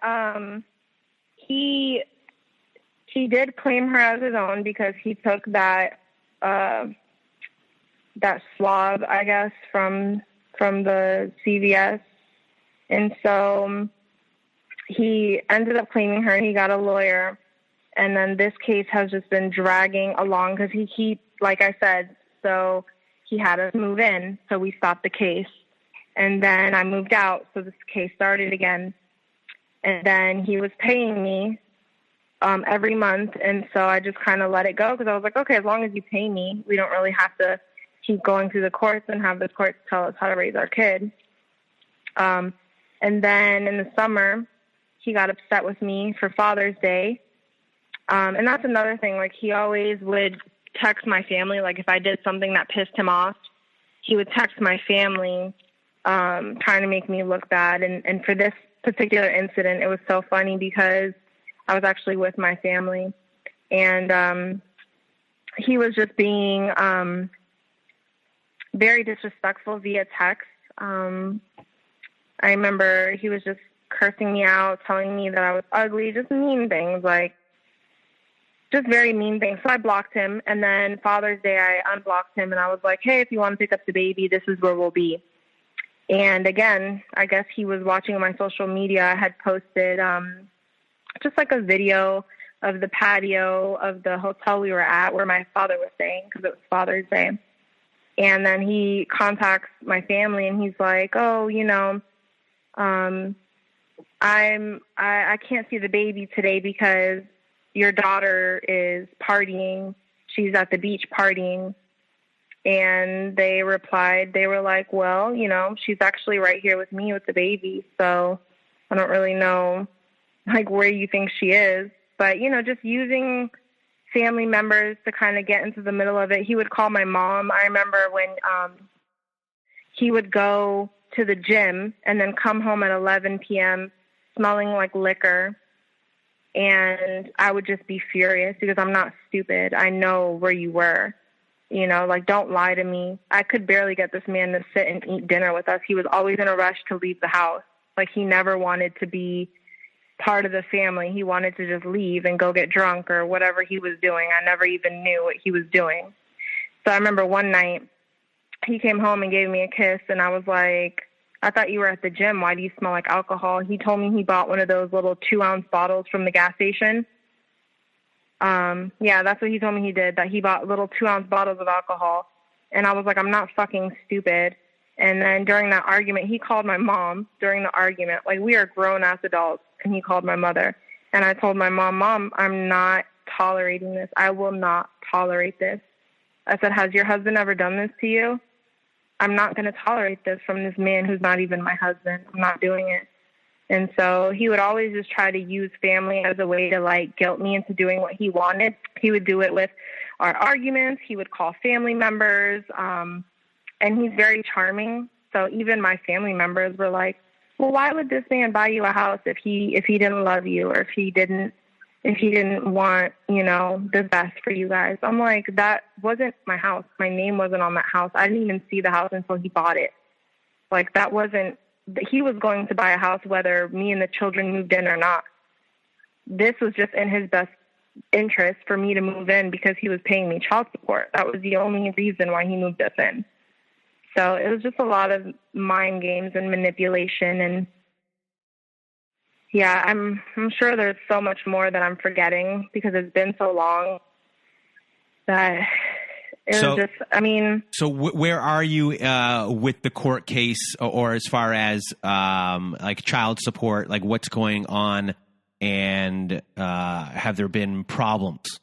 he did claim her as his own because he took that swab, I guess, from the CVS. And so he ended up claiming her. He got a lawyer. And then this case has just been dragging along because he, like I said, so he had us move in. So we stopped the case. And then I moved out. So this case started again. And then he was paying me every month. And so I just kind of let it go because I was like, okay, as long as you pay me, we don't really have to keep going through the courts and have the courts tell us how to raise our kid. And then in the summer, he got upset with me for Father's Day. And that's another thing. Like, he always would text my family. Like, if I did something that pissed him off, he would text my family, trying to make me look bad. And for this particular incident, it was so funny because I was actually with my family. And he was just being very disrespectful via text. I remember he was just cursing me out, telling me that I was ugly, just mean things, like just very mean things. So I blocked him. And then Father's Day, I unblocked him. And I was like, hey, if you want to pick up the baby, this is where we'll be. And again, I guess he was watching my social media. I had posted just like a video of the patio of the hotel we were at where my father was staying because it was Father's Day. And then he contacts my family and he's like, oh, you know, I can't see the baby today because your daughter is partying. She's at the beach partying. And they replied, they were like, well, you know, she's actually right here with me with the baby. So I don't really know, like, where you think she is. But, you know, just using family members to kind of get into the middle of it. He would call my mom. I remember when he would go to the gym and then come home at 11 p.m. smelling like liquor. And I would just be furious because I'm not stupid. I know where you were. You know, like, don't lie to me. I could barely get this man to sit and eat dinner with us. He was always in a rush to leave the house. Like, he never wanted to be part of the family. He wanted to just leave and go get drunk or whatever he was doing. I never even knew what he was doing. So I remember one night he came home and gave me a kiss, and I was like, I thought you were at the gym. Why do you smell like alcohol? He told me he bought one of those little 2-ounce bottles from the gas station. Yeah, that's what he told me he did, that he bought little 2-ounce bottles of alcohol. And I was like, I'm not fucking stupid. And then during that argument, he called my mom during the argument. Like, we are grown-ass adults, and he called my mother. And I told my mom, Mom, I'm not tolerating this. I will not tolerate this. I said, has your husband ever done this to you? I'm not going to tolerate this from this man who's not even my husband. I'm not doing it. And so he would always just try to use family as a way to, like, guilt me into doing what he wanted. He would do it with our arguments. He would call family members. And he's very charming. So even my family members were like, well, why would this man buy you a house if he didn't love you or if he didn't want, you know, the best for you guys? I'm like, that wasn't my house. My name wasn't on that house. I didn't even see the house until he bought it. Like, that wasn't, he was going to buy a house whether me and the children moved in or not. This was just in his best interest for me to move in because he was paying me child support. That was the only reason why he moved us in. So it was just a lot of mind games and manipulation. And yeah, I'm sure there's so much more that I'm forgetting because it's been so long that it was just, I mean. So where are you with the court case, or as far as like child support, like what's going on, and have there been problems?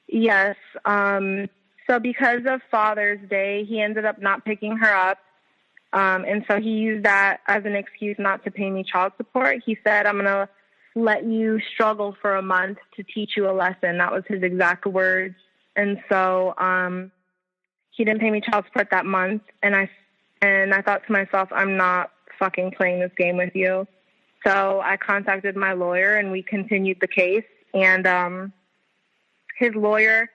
Yes. So because of Father's Day, he ended up not picking her up. And so he used that as an excuse not to pay me child support. He said, I'm going to let you struggle for a month to teach you a lesson. That was his exact words. And so he didn't pay me child support that month. And I thought to myself, I'm not fucking playing this game with you. So I contacted my lawyer and we continued the case. And his lawyer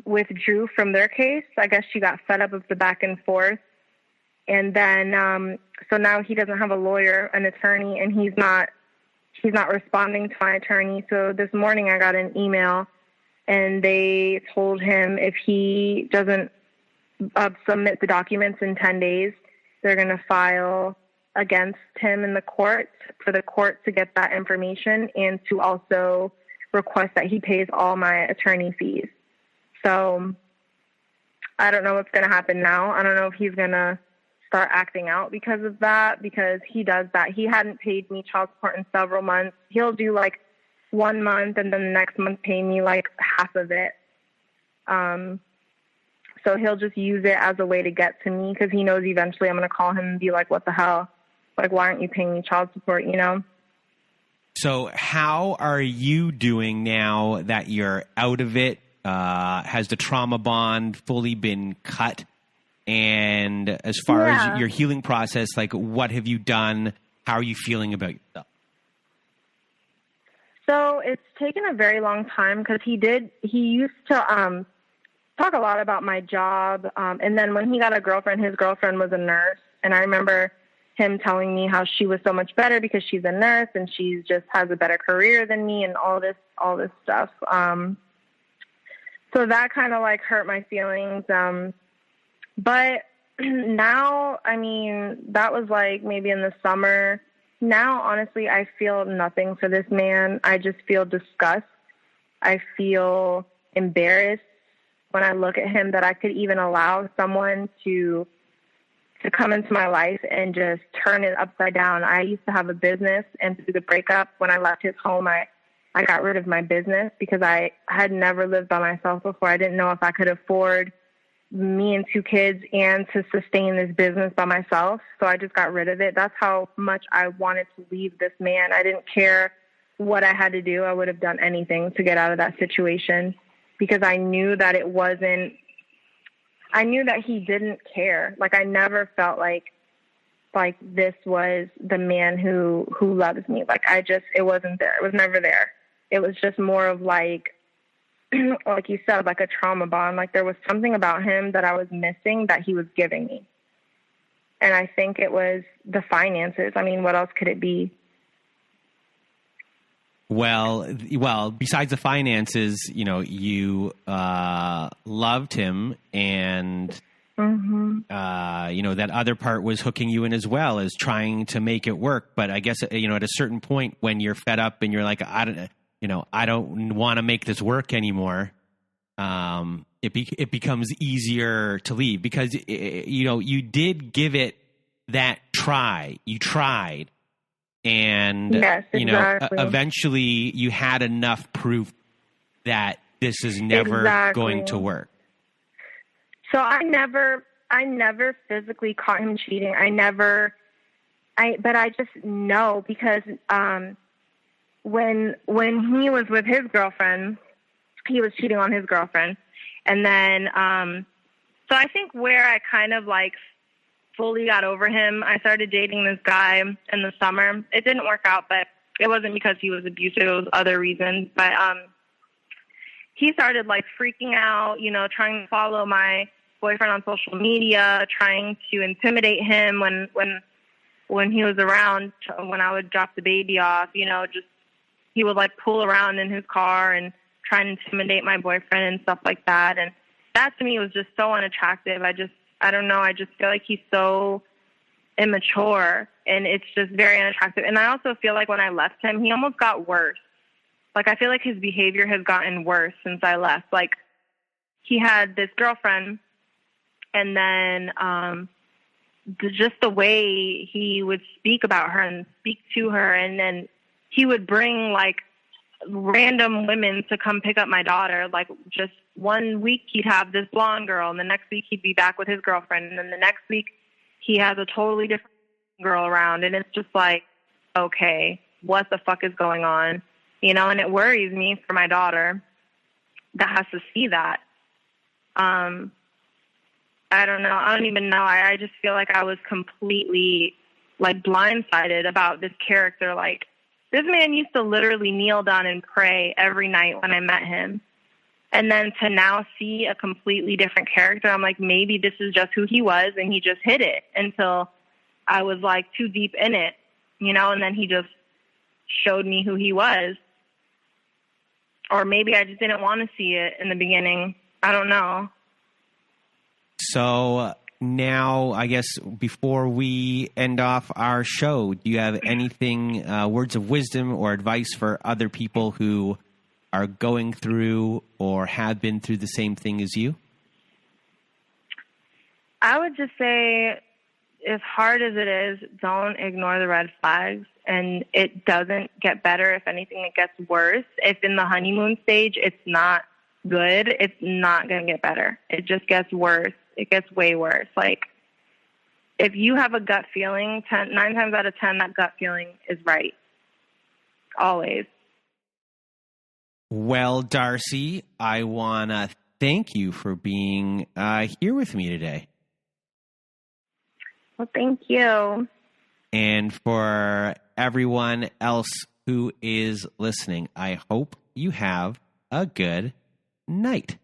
withdrew from their case. I guess she got fed up with the back and forth. And then, so now he doesn't have a lawyer, an attorney, and he's not responding to my attorney. So this morning I got an email and they told him if he doesn't submit the documents in 10 days, they're going to file against him in the court for the court to get that information and to also request that he pays all my attorney fees. So I don't know what's going to happen now. I don't know if he's going to start acting out because of that, because he does that. He hadn't paid me child support in several months. He'll do like 1 month and then the next month pay me like half of it. So he'll just use it as a way to get to me because he knows eventually I'm going to call him and be like, what the hell? Like, why aren't you paying me child support, you know? So how are you doing now that you're out of it? Has the trauma bond fully been cut? And as far as your healing process, like what have you done? How are you feeling about yourself? So it's taken a very long time because he used to talk a lot about my job. And then when he got a girlfriend, his girlfriend was a nurse. And I remember him telling me how she was so much better because she's a nurse and she just has a better career than me and all this stuff. So that kind of like hurt my feelings. But now, I mean, that was like maybe in the summer. Now, honestly, I feel nothing for this man. I just feel disgust. I feel embarrassed when I look at him that I could even allow someone to come into my life and just turn it upside down. I used to have a business, and through the breakup, when I left his home, I got rid of my business because I had never lived by myself before. I didn't know if I could afford me and 2 kids and to sustain this business by myself. So I just got rid of it. That's how much I wanted to leave this man. I didn't care what I had to do. I would have done anything to get out of that situation because I knew that I knew that he didn't care. Like I never felt like this was the man who loves me. Like it wasn't there. It was never there. It was just more of like you said, like a trauma bond. Like there was something about him that I was missing that he was giving me. And I think it was the finances. I mean, what else could it be? Well, besides the finances, you know, you loved him and, you know, that other part was hooking you in as well as trying to make it work. But I guess, you know, at a certain point when you're fed up and you're like, I don't want to make this work anymore. It becomes easier to leave because, you know, you did give it that try. You tried. And, yes, exactly. You know, eventually you had enough proof that this is never going to work. So I never physically caught him cheating. But I just know because, when he was with his girlfriend, he was cheating on his girlfriend. And then, so I think where I kind of like fully got over him, I started dating this guy in the summer. It didn't work out, but it wasn't because he was abusive. It was other reasons. But he started like freaking out, you know, trying to follow my boyfriend on social media, trying to intimidate him when he was around, when I would drop the baby off, you know, just he would like pull around in his car and try and intimidate my boyfriend and stuff like that. And that to me was just so unattractive. I don't know. I just feel like he's so immature, and it's just very unattractive. And I also feel like when I left him, he almost got worse. Like, I feel like his behavior has gotten worse since I left. Like, he had this girlfriend, and then just the way he would speak about her and speak to her, and then he would bring, like, random women to come pick up my daughter. Like, just one week he'd have this blonde girl, and the next week he'd be back with his girlfriend, and then the next week he has a totally different girl around, and it's just like, okay, what the fuck is going on? You know, and it worries me for my daughter that has to see that. I don't know. I don't even know. I just feel like I was completely, like, blindsided about this character. Like, this man used to literally kneel down and pray every night when I met him. And then to now see a completely different character, I'm like, maybe this is just who he was, and he just hid it until I was, like, too deep in it, you know, and then he just showed me who he was. Or maybe I just didn't want to see it in the beginning. I don't know. So now, I guess, before we end off our show, do you have anything, words of wisdom or advice for other people who are going through or have been through the same thing as you? I would just say, as hard as it is, don't ignore the red flags. And it doesn't get better. If anything, it gets worse. If in the honeymoon stage it's not good, it's not going to get better. It just gets worse. It gets way worse. Like, if you have a gut feeling, 9 times out of 10, that gut feeling is right. Always. Well, Darcy, I want to thank you for being here with me today. Well, thank you. And for everyone else who is listening, I hope you have a good night.